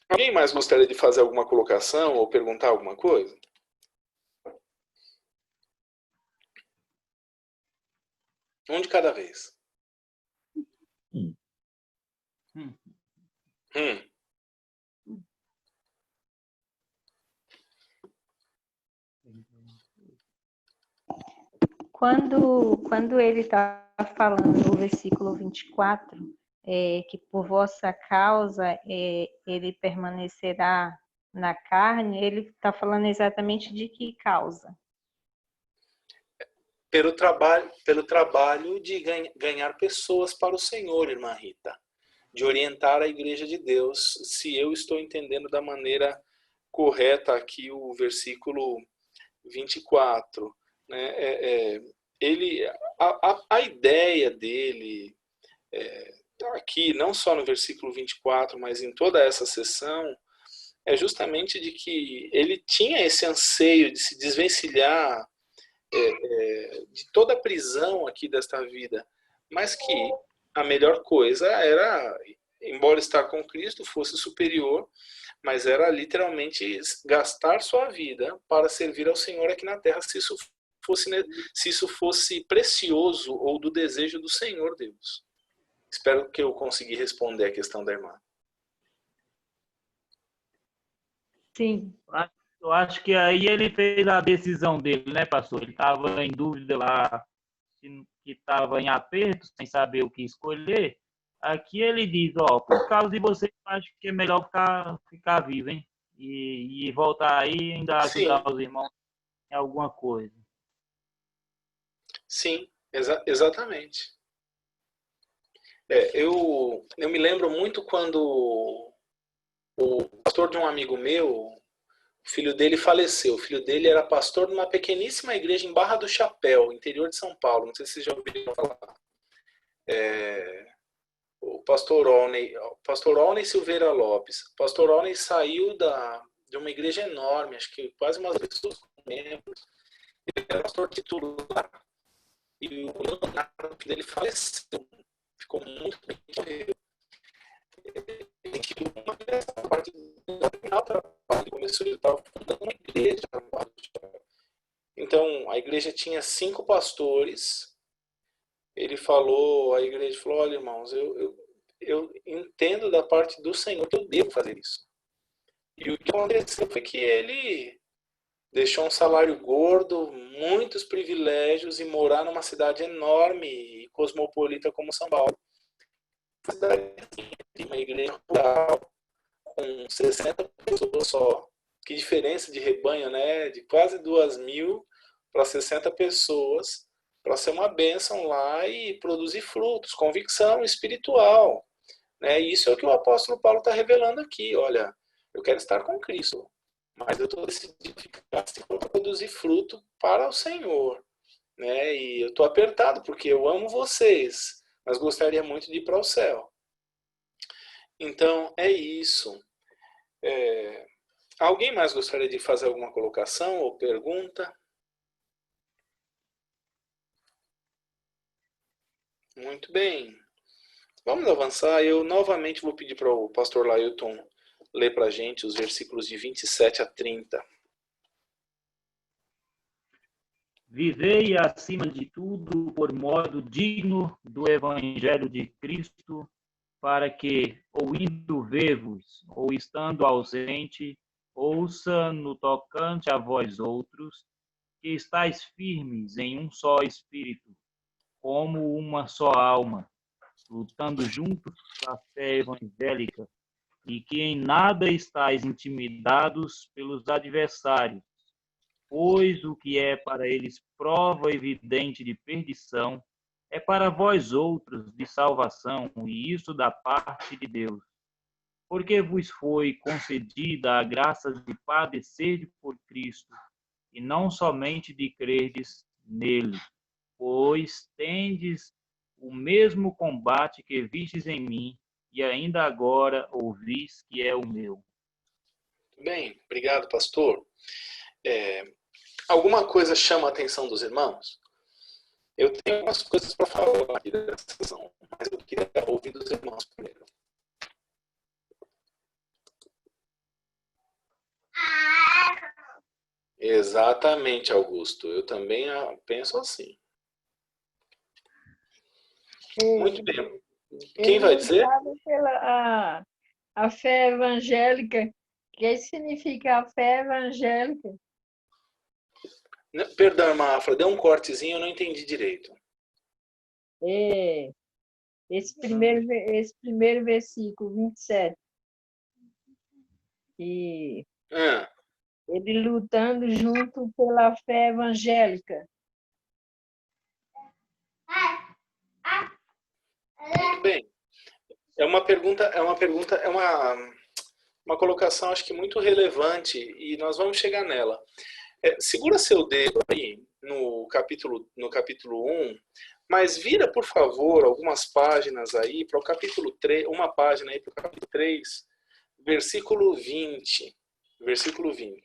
Alguém mais gostaria de fazer alguma colocação ou perguntar alguma coisa? Um de cada vez. Quando ele está falando no versículo 24, que por vossa causa ele permanecerá na carne, ele está falando exatamente de que causa? Pelo trabalho de ganhar pessoas para o Senhor, irmã Rita. De orientar a igreja de Deus, se eu estou entendendo da maneira correta aqui o versículo 24. Né? A ideia dele, aqui, não só no versículo 24, mas em toda essa sessão, é justamente de que ele tinha esse anseio de se desvencilhar de toda a prisão aqui desta vida, mas que a melhor coisa era, embora estar com Cristo fosse superior, mas era literalmente gastar sua vida para servir ao Senhor aqui na terra, se isso fosse precioso ou do desejo do Senhor Deus. Espero que eu consegui responder a questão da irmã. Sim. Eu acho que aí ele fez a decisão dele, né, pastor? Ele estava em dúvida lá, que estava em aperto, sem saber o que escolher. Aqui ele diz, ó, por causa de você, eu acho que é melhor ficar vivo, hein? E voltar aí e ainda ajudar Sim. os irmãos em alguma coisa. Sim, exatamente. Eu me lembro muito quando o pastor de um amigo meu, o filho dele faleceu. O filho dele era pastor de uma pequeníssima igreja em Barra do Chapéu, interior de São Paulo. Não sei se vocês já ouviram falar. O pastor Olney Silveira Lopes. O pastor Olney saiu de uma igreja enorme, acho que quase umas pessoas com membros. Ele era pastor titular. E o Leonardo dele faleceu. Ficou muito bem. Uma dessa parte ele começou, ele estava fundando uma igreja. Então, a igreja tinha 5 pastores. Ele falou, a igreja falou, olha, irmãos, eu entendo da parte do Senhor que eu devo fazer isso. E o que aconteceu foi que ele deixou um salário gordo, muitos privilégios e morar numa cidade enorme e cosmopolita como São Paulo. Uma cidade de uma igreja rural, com 60 pessoas só. Que diferença de rebanho, né? De quase 2.000 para 60 pessoas, para ser uma bênção lá e produzir frutos, convicção espiritual. Né? E isso é o que o apóstolo Paulo está revelando aqui. Olha, eu quero estar com Cristo, mas eu estou decidido ficar assim para produzir fruto para o Senhor. Né? E eu estou apertado porque eu amo vocês, mas gostaria muito de ir para o céu. Então, é isso. Alguém mais gostaria de fazer alguma colocação ou pergunta? Muito bem. Vamos avançar. Eu novamente vou pedir para o pastor Lailton ler para a gente os versículos de 27 a 30. Vivei, acima de tudo, por modo digno do Evangelho de Cristo, para que, ou indo ver-vos, ou estando ausente, ouça no tocante a vós outros, que estáis firmes em um só espírito, como uma só alma, lutando juntos pela fé evangélica, e que em nada estáis intimidados pelos adversários, pois o que é para eles prova evidente de perdição, é para vós outros de salvação, e isso da parte de Deus. Porque vos foi concedida a graça de padecer por Cristo, e não somente de crerdes nele, pois tendes o mesmo combate que vistes em mim, e ainda agora ouvis que é o meu. Bem, obrigado, pastor. Alguma coisa chama a atenção dos irmãos? Eu tenho algumas coisas para falar aqui dessa sessão, mas eu queria ouvir dos irmãos primeiro. Exatamente, Augusto. Eu também penso assim. Muito bem. Quem vai dizer? Pela a fé evangélica. O que significa a fé evangélica? Perdão, irmã Afra, deu um cortezinho, eu não entendi direito. Esse primeiro versículo, 27. E ele lutando junto pela fé evangélica. Muito bem. É uma colocação, acho que muito relevante, e nós vamos chegar nela. Segura seu dedo aí no capítulo 1, mas vira, por favor, algumas páginas aí para o capítulo 3, uma página aí para o capítulo 3, versículo 20. Versículo 20.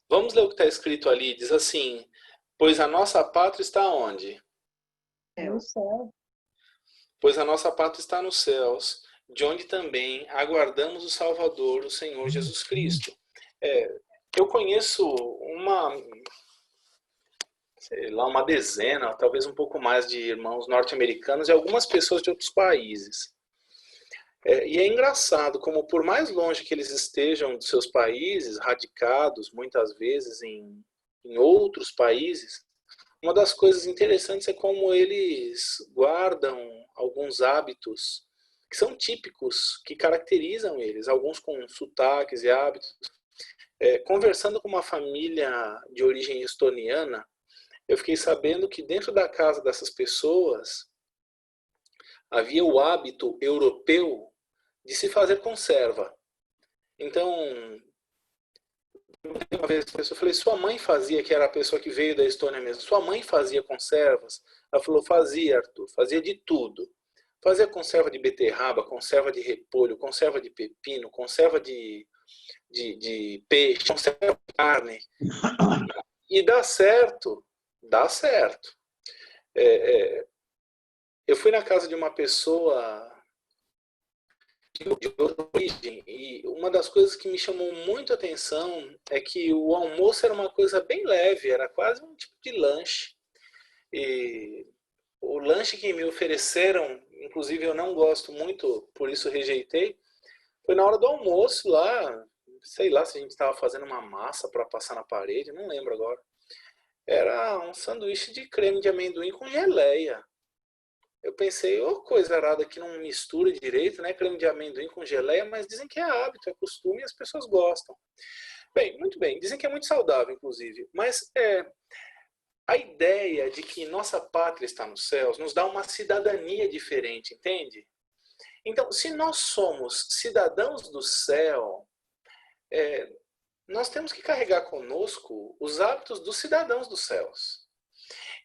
Vamos ler o que está escrito ali. Diz assim: pois a nossa pátria está onde? No céu. Pois a nossa pátria está nos céus. de onde também aguardamos o Salvador, o Senhor Jesus Cristo. Eu conheço sei lá, uma dezena, talvez um pouco mais de irmãos norte-americanos e algumas pessoas de outros países. E é engraçado como, por mais longe que eles estejam dos seus países, radicados muitas vezes em outros países, uma das coisas interessantes é como eles guardam alguns hábitos que são típicos, que caracterizam eles, alguns com sotaques e hábitos. Conversando com uma família de origem estoniana, eu fiquei sabendo que dentro da casa dessas pessoas havia o hábito europeu de se fazer conserva. Então, uma vez eu falei, sua mãe fazia, que era a pessoa que veio da Estônia mesmo, sua mãe fazia conservas? Ela falou, fazia, Arthur, fazia de tudo. Fazia conserva de beterraba, conserva de repolho, conserva de pepino, conserva de peixe, conserva de carne. E dá certo, dá certo. Eu fui na casa de uma pessoa de outra origem, e uma das coisas que me chamou muito a atenção é que o almoço era uma coisa bem leve, era quase um tipo de lanche. E o lanche que me ofereceram, inclusive eu não gosto muito, por isso rejeitei, foi na hora do almoço lá, sei lá se a gente estava fazendo uma massa para passar na parede, não lembro agora. Era um sanduíche de creme de amendoim com geleia. Eu pensei, coisa arada que não mistura direito, né? Creme de amendoim com geleia, mas dizem que é hábito, é costume e as pessoas gostam. Bem, muito bem. Dizem que é muito saudável, inclusive. Mas a ideia de que nossa pátria está nos céus nos dá uma cidadania diferente, entende? Então, se nós somos cidadãos do céu, nós temos que carregar conosco os hábitos dos cidadãos dos céus.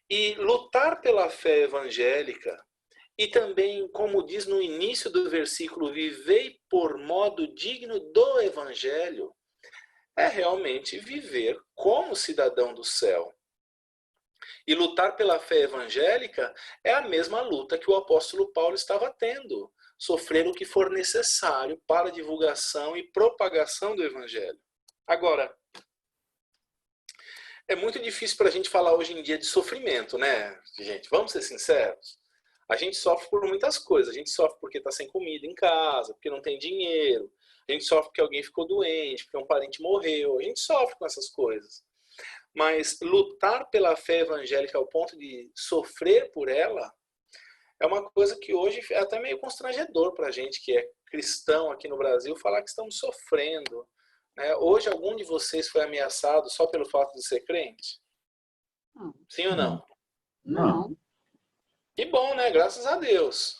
E lutar pela fé evangélica, e também, como diz no início do versículo, vivei por modo digno do evangelho, é realmente viver como cidadão do céu. E lutar pela fé evangélica é a mesma luta que o apóstolo Paulo estava tendo, sofrer o que for necessário para a divulgação e propagação do evangelho. Agora, é muito difícil para a gente falar hoje em dia de sofrimento, né, gente? Vamos ser sinceros. A gente sofre por muitas coisas. A gente sofre porque está sem comida em casa, porque não tem dinheiro. A gente sofre porque alguém ficou doente, porque um parente morreu. A gente sofre com essas coisas. Mas lutar pela fé evangélica ao ponto de sofrer por ela é uma coisa que hoje é até meio constrangedor para a gente que é cristão aqui no Brasil falar que estamos sofrendo. Hoje algum de vocês foi ameaçado só pelo fato de ser crente? Não. Sim ou não? Não. Que bom, né? Graças a Deus.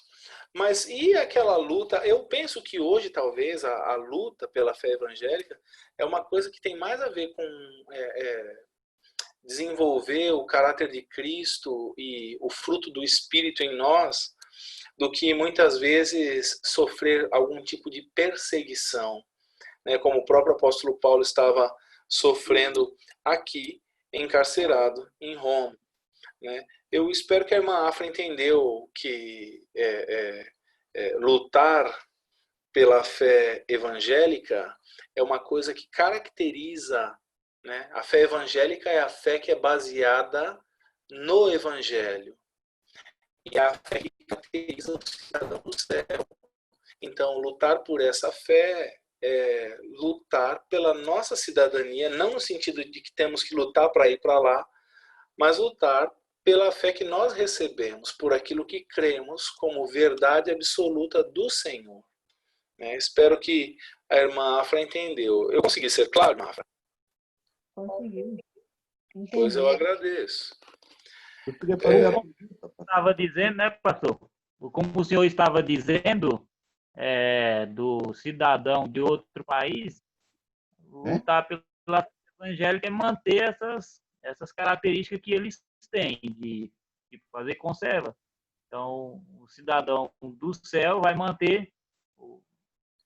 Mas e aquela luta? Eu penso que hoje talvez a luta pela fé evangélica é uma coisa que tem mais a ver com desenvolver o caráter de Cristo e o fruto do Espírito em nós, do que muitas vezes sofrer algum tipo de perseguição, né? Como o próprio apóstolo Paulo estava sofrendo aqui, encarcerado em Roma, né? Eu espero que a irmã Afra entendeu que lutar pela fé evangélica é uma coisa que caracteriza, né? A fé evangélica é a fé que é baseada no evangelho. E a fé que caracteriza o cidadão do céu. Então, lutar por essa fé é lutar pela nossa cidadania, não no sentido de que temos que lutar para ir para lá, mas lutar pela fé que nós recebemos, por aquilo que cremos como verdade absoluta do Senhor. Espero que a irmã Afra entendeu. Eu consegui ser claro, irmã Afra? Conseguiu. Pois eu agradeço. Eu queria fazer a pergunta. Estava dizendo, né, pastor? Como o senhor estava dizendo, do cidadão de outro país, lutar pela evangélica é manter essas características que eles têm, de fazer conserva. Então, o cidadão do céu vai manter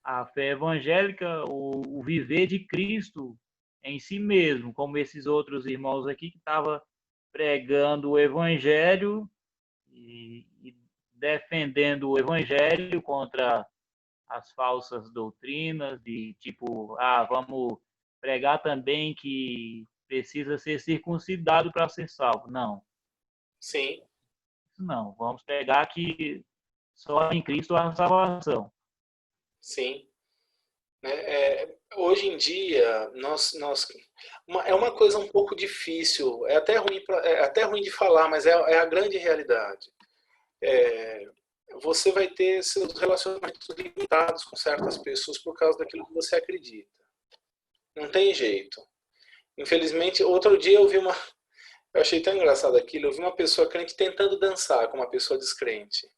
a fé evangélica, o viver de Cristo em si mesmo, como esses outros irmãos aqui que estavam pregando o evangelho e defendendo o evangelho contra as falsas doutrinas de tipo, vamos pregar também que precisa ser circuncidado para ser salvo. Não, Sim, não. Vamos pregar que só em Cristo há salvação. sim. Hoje em dia, é uma coisa um pouco difícil, é até ruim de falar, mas é a grande realidade. Você vai ter seus relacionamentos limitados com certas pessoas por causa daquilo que você acredita. Não tem jeito. Infelizmente, outro dia eu achei tão engraçado aquilo, eu vi uma pessoa crente tentando dançar com uma pessoa descrente.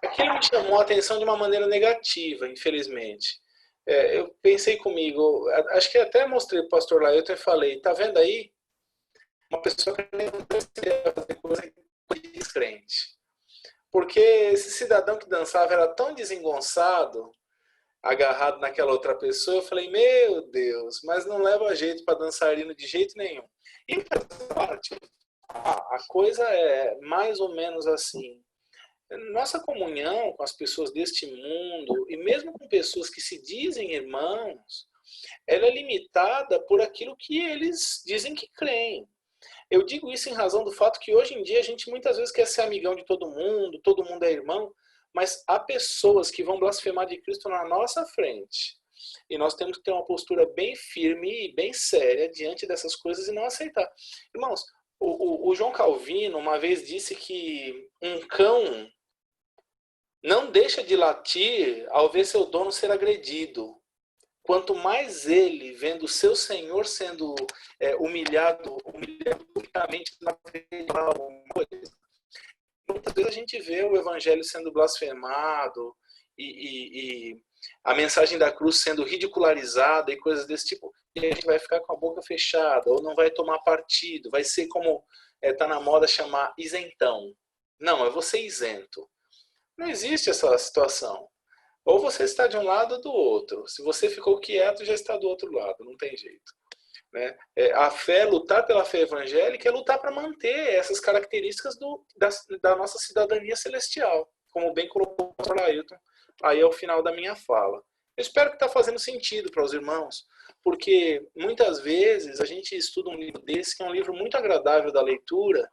Aquilo me chamou a atenção de uma maneira negativa, infelizmente. Eu pensei comigo, acho que até mostrei para o pastor Lailton e falei, tá vendo aí? Uma pessoa que não fazer coisa descrente. Porque esse cidadão que dançava era tão desengonçado, agarrado naquela outra pessoa, eu falei, meu Deus, mas não leva jeito para dançarino de jeito nenhum. E a coisa é mais ou menos assim. Nossa comunhão com as pessoas deste mundo, e mesmo com pessoas que se dizem irmãos, ela é limitada por aquilo que eles dizem que creem. Eu digo isso em razão do fato que hoje em dia a gente muitas vezes quer ser amigão de todo mundo é irmão, mas há pessoas que vão blasfemar de Cristo na nossa frente. E nós temos que ter uma postura bem firme e bem séria diante dessas coisas e não aceitar. Irmãos, o João Calvino uma vez disse que um cão não deixa de latir ao ver seu dono ser agredido. Quanto mais ele, vendo o seu senhor sendo humilhado publicamente na frente, muitas vezes a gente vê o evangelho sendo blasfemado e a mensagem da cruz sendo ridicularizada e coisas desse tipo. E a gente vai ficar com a boca fechada ou não vai tomar partido. Vai ser como está na moda chamar isentão. Não, é você isento. Não existe essa situação. Ou você está de um lado ou do outro. Se você ficou quieto, já está do outro lado. Não tem jeito. Né? A fé, lutar pela fé evangélica, é lutar para manter essas características da nossa cidadania celestial. Como bem colocou o pastor Lailton aí ao final da minha fala. Eu espero que está fazendo sentido para os irmãos, porque muitas vezes a gente estuda um livro desse, que é um livro muito agradável da leitura,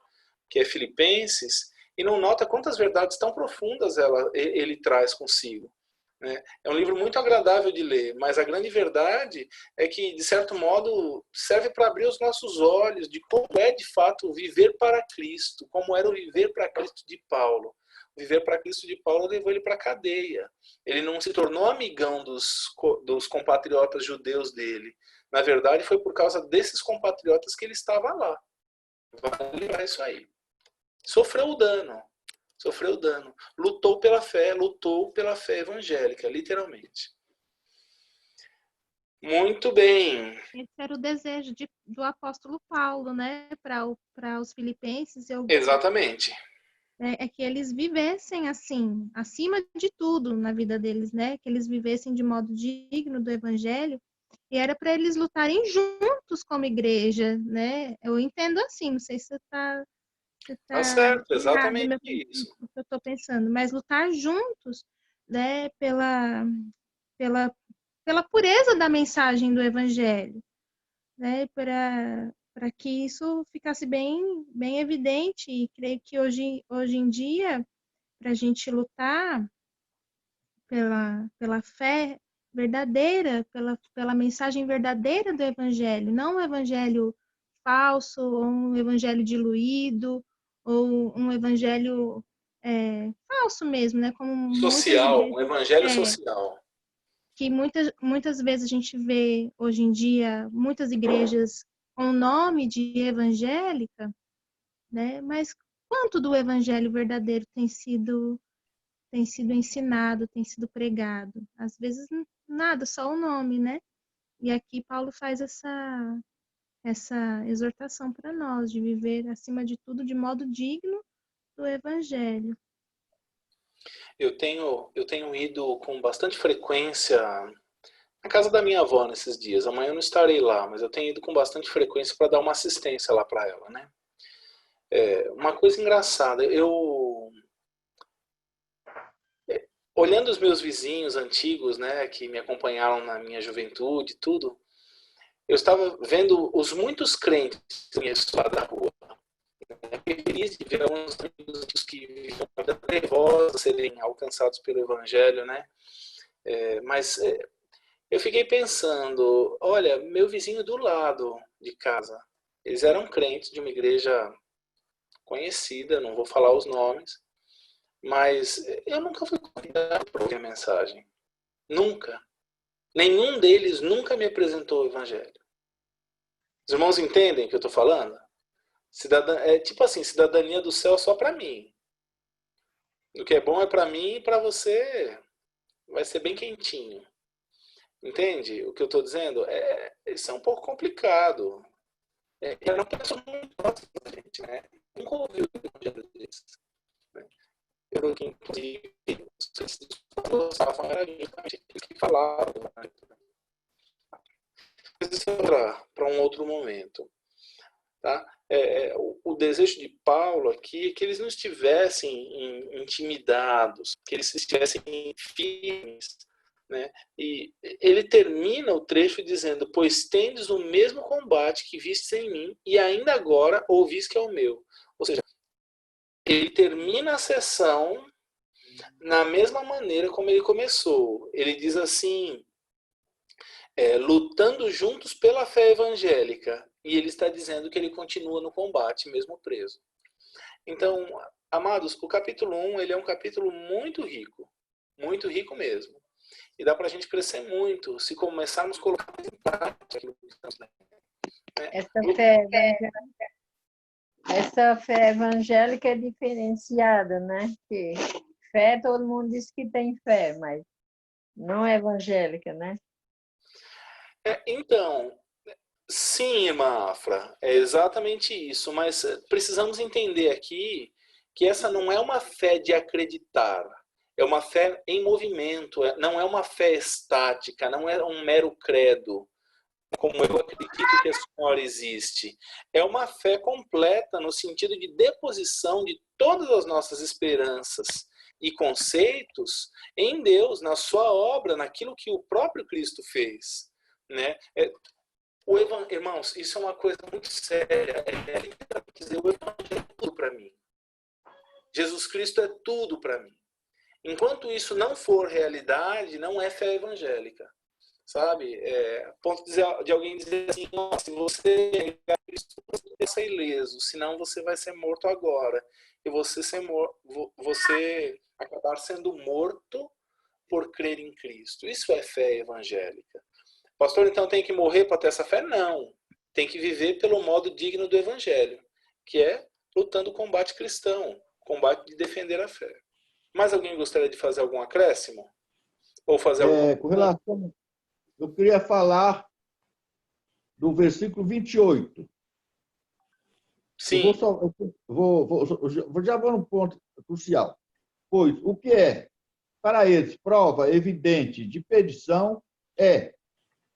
que é Filipenses, e não nota quantas verdades tão profundas ele traz consigo. Né? É um livro muito agradável de ler, mas a grande verdade é que, de certo modo, serve para abrir os nossos olhos de como é, de fato, viver para Cristo, como era o viver para Cristo de Paulo. O viver para Cristo de Paulo levou ele para a cadeia. Ele não se tornou amigão dos compatriotas judeus dele. Na verdade, foi por causa desses compatriotas que ele estava lá. Vai lembrar isso aí. Sofreu o dano. Lutou pela fé evangélica, literalmente. Muito bem. Esse era o desejo do apóstolo Paulo, né, para os filipenses. Exatamente. É que eles vivessem assim, acima de tudo na vida deles, né? Que eles vivessem de modo digno do evangelho. E era para eles lutarem juntos como igreja, né? Eu entendo assim, não sei se você está Tá certo, exatamente isso. O que eu estou pensando, mas lutar juntos, né, pela pureza da mensagem do Evangelho, né, para que isso ficasse bem evidente. E creio que hoje em dia, para a gente lutar pela fé verdadeira, pela mensagem verdadeira do Evangelho, não um Evangelho falso, ou um Evangelho diluído, ou um Evangelho falso mesmo, né? Como social, um Evangelho social. Que muitas vezes a gente vê hoje em dia muitas igrejas com o nome de evangélica, né? Mas quanto do Evangelho verdadeiro tem sido ensinado, tem sido pregado? Às vezes nada, só o nome, né? E aqui Paulo faz essa exortação para nós de viver, acima de tudo, de modo digno do Evangelho. Eu tenho ido com bastante frequência na casa da minha avó nesses dias. Amanhã eu não estarei lá, mas eu tenho ido com bastante frequência para dar uma assistência lá para ela, né? Uma coisa engraçada, olhando os meus vizinhos antigos, né, que me acompanharam na minha juventude, tudo, eu estava vendo os muitos crentes que me lá da rua. Fiquei feliz de ver alguns amigos que vivem uma vida trevosa serem alcançados pelo Evangelho, né? Mas eu fiquei pensando, olha, meu vizinho do lado de casa, eles eram crentes de uma igreja conhecida, não vou falar os nomes, mas eu nunca fui convidado para ouvir a mensagem. Nunca. Nenhum deles nunca me apresentou o Evangelho. Os irmãos entendem o que eu estou falando? É tipo assim, cidadania do céu só para mim. O que é bom é para mim e para você vai ser bem quentinho. Entende o que eu estou dizendo? Isso é um pouco complicado. Eu não penso muito na gente, né? Nunca ouvi o Evangelho desses. Pelo que, inclusive, vocês falavam, era justamente aquilo que falavam. Mas isso é para um outro momento. Tá? O desejo de Paulo aqui é que eles não estivessem intimidados, que eles estivessem firmes. Né? E ele termina o trecho dizendo: pois tendes o mesmo combate que vistes em mim, e ainda agora ouvis que é o meu. Ou seja, ele termina a sessão na mesma maneira como ele começou. Ele diz assim, lutando juntos pela fé evangélica. E ele está dizendo que ele continua no combate, mesmo preso. Então, amados, o capítulo 1 ele é um capítulo muito rico mesmo. E dá para a gente crescer muito se começarmos a colocar em prática aquilo que estamos lendo. Essa fé evangélica é diferenciada, né? Que fé, todo mundo diz que tem fé, mas não é evangélica, né? Então, sim, irmã Afra, é exatamente isso, mas precisamos entender aqui que essa não é uma fé de acreditar, é uma fé em movimento, não é uma fé estática, não é um mero credo, como eu acredito que a senhora existe. É uma fé completa no sentido de deposição de todas as nossas esperanças e conceitos em Deus, na sua obra, naquilo que o próprio Cristo fez. Né? Irmãos, isso é uma coisa muito séria. Dizer, o Evangelho é tudo para mim. Jesus Cristo é tudo para mim. Enquanto isso não for realidade, não é fé evangélica. Sabe? A ponto de alguém dizer assim, se você negar Cristo, você vai ser ileso, senão você vai ser morto agora. E você acabar sendo morto por crer em Cristo. Isso é fé evangélica. Pastor, então tem que morrer para ter essa fé? Não. Tem que viver pelo modo digno do Evangelho, que é lutando o combate cristão, combate de defender a fé. Mais alguém gostaria de fazer algum acréscimo? Ou fazer alguma... Com relação... Eu queria falar do versículo 28. Sim. Já vou no ponto crucial. Pois o que é, para eles, prova evidente de perdição é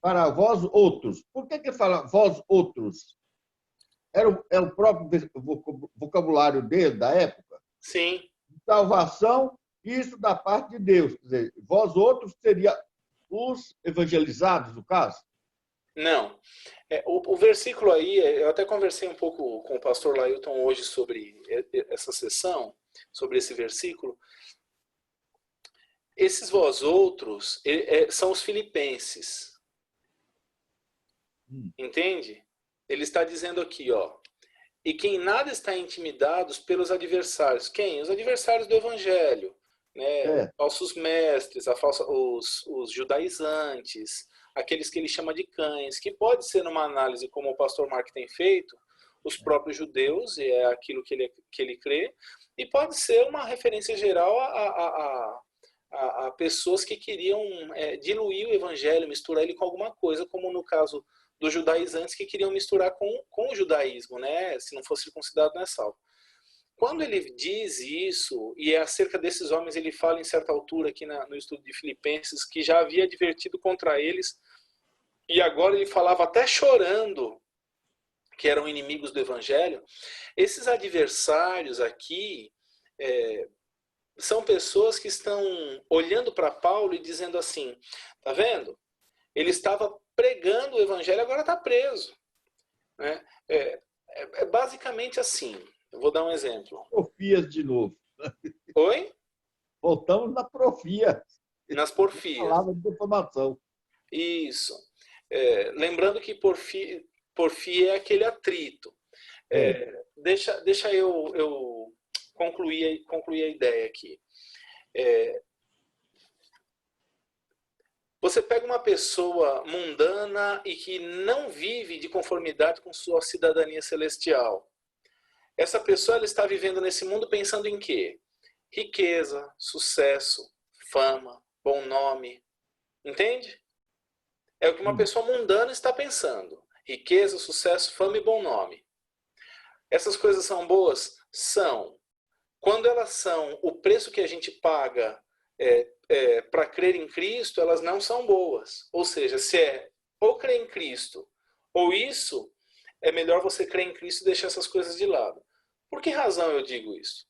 para vós outros. Por que fala vós outros? É o próprio vocabulário dele, da época? Sim. Salvação, isso da parte de Deus. Quer dizer, vós outros seria os evangelizados, no caso? Não. O versículo aí, eu até conversei um pouco com o pastor Lailton hoje sobre essa sessão, sobre esse versículo. Esses vós outros são os filipenses. Entende? Ele está dizendo aqui, ó. E quem nada está intimidados pelos adversários. Quem? Os adversários do evangelho. Né? Falsos mestres, os judaizantes, aqueles que ele chama de cães, que pode ser numa análise como o pastor Mark tem feito, os próprios judeus, e é aquilo que ele crê, e pode ser uma referência geral a pessoas que queriam diluir o evangelho, misturar ele com alguma coisa, como no caso dos judaizantes que queriam misturar com o judaísmo, né? Se não fosse circuncidado não é salvo. Quando ele diz isso, e é acerca desses homens, ele fala em certa altura aqui no estudo de Filipenses, que já havia advertido contra eles, e agora ele falava até chorando, que eram inimigos do Evangelho. Esses adversários aqui, são pessoas que estão olhando para Paulo e dizendo assim, tá vendo? Ele estava pregando o evangelho, agora está preso. Né? É basicamente assim. Eu vou dar um exemplo. Profias de novo. Oi? Voltamos na profia. Nas porfias. Palavra de defamação. Isso. Lembrando que porfia é aquele atrito. Deixa eu concluir a ideia aqui. Você pega uma pessoa mundana e que não vive de conformidade com sua cidadania celestial. Essa pessoa ela está vivendo nesse mundo pensando em quê? Riqueza, sucesso, fama, bom nome. Entende? É o que uma pessoa mundana está pensando. Riqueza, sucesso, fama e bom nome. Essas coisas são boas? São. Quando elas são o preço que a gente paga para crer em Cristo, elas não são boas. Ou seja, se é ou crer em Cristo ou isso, é melhor você crer em Cristo e deixar essas coisas de lado. Por que razão eu digo isso?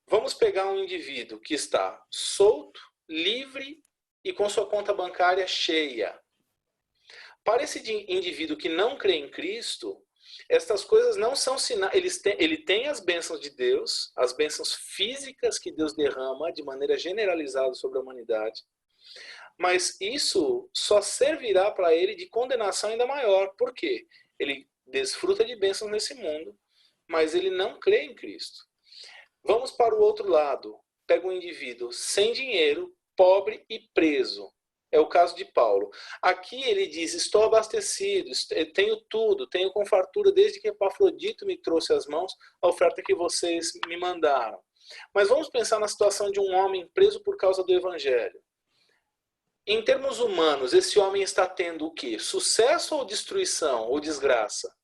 Vamos pegar um indivíduo que está solto, livre e com sua conta bancária cheia. Para esse indivíduo que não crê em Cristo, estas coisas não são sinais. Ele tem as bênçãos de Deus, as bênçãos físicas que Deus derrama de maneira generalizada sobre a humanidade. Mas isso só servirá para ele de condenação ainda maior. Por quê? Ele desfruta de bênçãos nesse mundo, mas ele não crê em Cristo. Vamos para o outro lado. Pega um indivíduo sem dinheiro, pobre e preso. É o caso de Paulo. Aqui ele diz, estou abastecido, tenho tudo, tenho com fartura, desde que Epafrodito me trouxe às mãos a oferta que vocês me mandaram. Mas vamos pensar na situação de um homem preso por causa do evangelho. Em termos humanos, esse homem está tendo o quê? Sucesso ou destruição ou desgraça?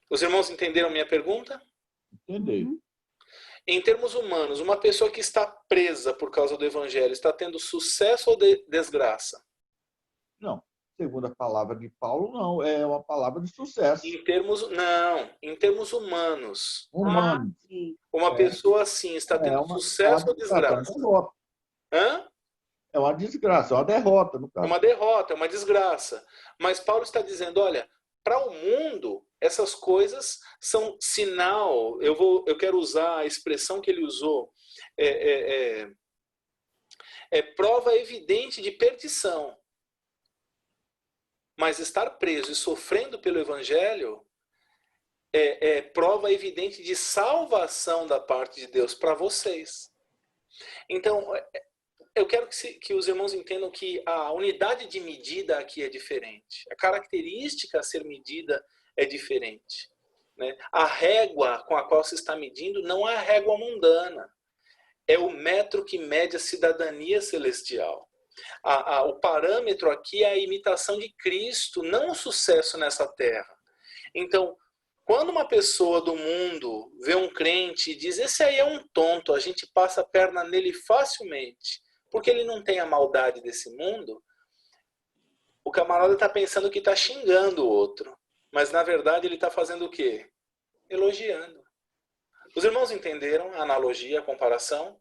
Os irmãos entenderam minha pergunta? Entendi. Em termos humanos, uma pessoa que está presa por causa do evangelho está tendo sucesso ou desgraça? Não. Segundo a palavra de Paulo, não. É uma palavra de sucesso. Em termos humanos. Humano. Uma pessoa assim está tendo sucesso ou desgraça? É uma derrota. Hã? É uma desgraça, é uma derrota, no caso. É uma derrota, é uma desgraça. Mas Paulo está dizendo, olha, para o mundo, essas coisas são sinal. Eu quero usar a expressão que ele usou. É prova evidente de perdição. Mas estar preso e sofrendo pelo evangelho é prova evidente de salvação da parte de Deus para vocês. Então, eu quero que os irmãos entendam que a unidade de medida aqui é diferente. A característica a ser medida é diferente. Né? A régua com a qual se está medindo não é a régua mundana. É o metro que mede a cidadania celestial. O parâmetro aqui é a imitação de Cristo, não o sucesso nessa terra. Então, quando uma pessoa do mundo vê um crente e diz, esse aí é um tonto, a gente passa a perna nele facilmente, porque ele não tem a maldade desse mundo, o camarada está pensando que está xingando o outro. Mas, na verdade, ele está fazendo o quê? Elogiando. Os irmãos entenderam a analogia, a comparação?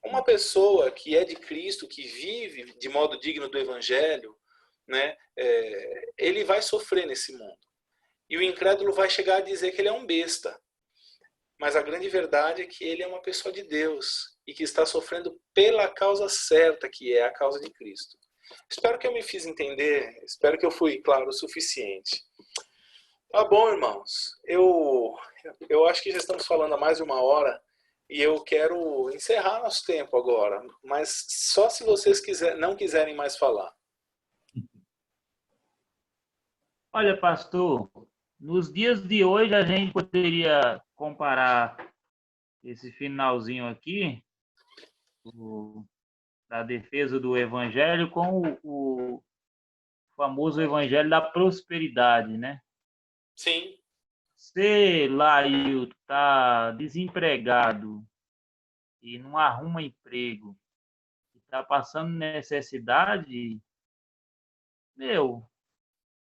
Uma pessoa que é de Cristo, que vive de modo digno do Evangelho, né, ele vai sofrer nesse mundo. E o incrédulo vai chegar a dizer que ele é um besta. Mas a grande verdade é que ele é uma pessoa de Deus e que está sofrendo pela causa certa, que é a causa de Cristo. Espero que eu me fiz entender, espero que eu fui claro o suficiente. Tá bom, irmãos. Eu acho que já estamos falando há mais de 1 hora e eu quero encerrar nosso tempo agora, mas só se vocês não quiserem mais falar. Olha, pastor, nos dias de hoje a gente poderia comparar esse finalzinho aqui da defesa do evangelho com o famoso evangelho da prosperidade, né? Sim. Se Lailton está desempregado e não arruma emprego, está passando necessidade,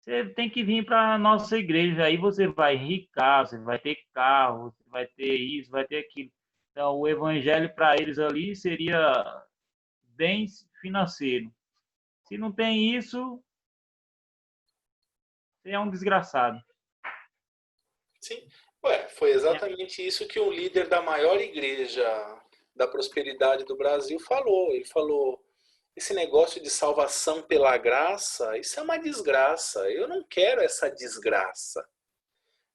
Você tem que vir para a nossa igreja, aí você vai enricar, você vai ter carro, você vai ter isso, vai ter aquilo. Então, o evangelho para eles ali seria bem financeiro. Se não tem isso, você é um desgraçado. Sim. Ué, foi exatamente isso que o líder da maior igreja da prosperidade do Brasil falou. Ele falou: esse negócio de salvação pela graça, isso é uma desgraça. Eu não quero essa desgraça,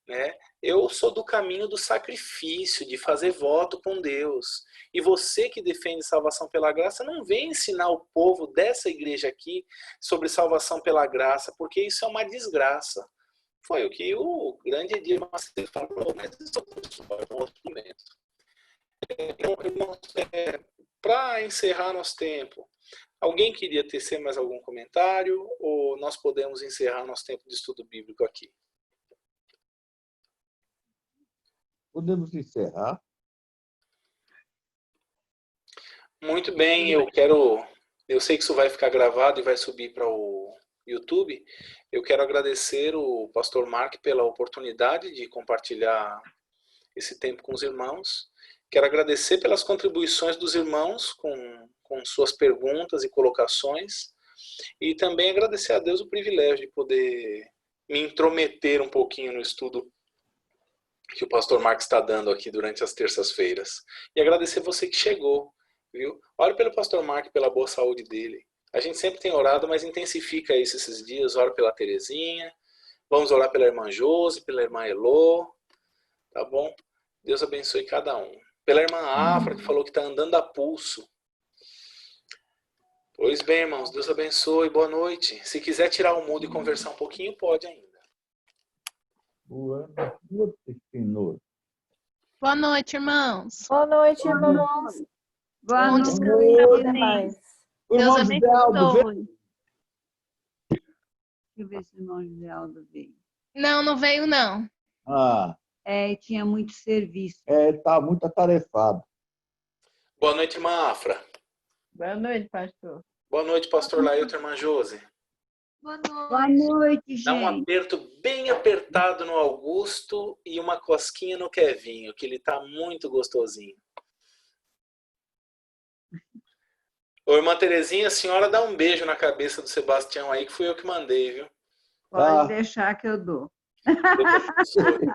né? Eu sou do caminho do sacrifício, de fazer voto com Deus. E você que defende salvação pela graça, não vem ensinar o povo dessa igreja aqui sobre salvação pela graça, porque isso é uma desgraça. Foi o que o grande Edir Macedo falou, mas isso é um outro momento. Então, irmãos, para encerrar nosso tempo, alguém queria tecer mais algum comentário ou nós podemos encerrar nosso tempo de estudo bíblico aqui? Podemos encerrar? Muito bem, eu sei que isso vai ficar gravado e vai subir para o YouTube. Eu quero agradecer o pastor Mark pela oportunidade de compartilhar esse tempo com os irmãos. Quero agradecer pelas contribuições dos irmãos com suas perguntas e colocações. E também agradecer a Deus o privilégio de poder me intrometer um pouquinho no estudo que o pastor Mark está dando aqui durante as terças-feiras. E agradecer você que chegou, viu? Ore pelo pastor Mark, pela boa saúde dele. A gente sempre tem orado, mas intensifica isso esses dias. Ora pela Terezinha, vamos orar pela irmã Josi, pela irmã Elô, tá bom? Deus abençoe cada um. Pela irmã Afra, que falou que está andando a pulso. Pois bem, irmãos, Deus abençoe, boa noite. Se quiser tirar o mudo e conversar um pouquinho, pode ainda. Boa noite, Senhor. Boa noite, irmãos. Boa noite, irmãos. Boa Bom noite. descanso. Até mais. O Deus irmão José Aldo veio? abençoe. Deixa eu ver se o irmão José Aldo veio. Não veio, não. Ah, Tinha muito serviço. está muito atarefado. Boa noite, irmã Afra. Boa noite, pastor. Boa noite, pastor Lailton, irmã Josi. Boa noite, Dá um gente. aperto bem apertado no Augusto e uma cosquinha no Kevinho, que ele tá muito gostosinho. Ô, irmã Terezinha, a senhora dá um beijo na cabeça do Sebastião aí, que fui eu que mandei, viu? Pode deixar que eu dou. Deus abençoe.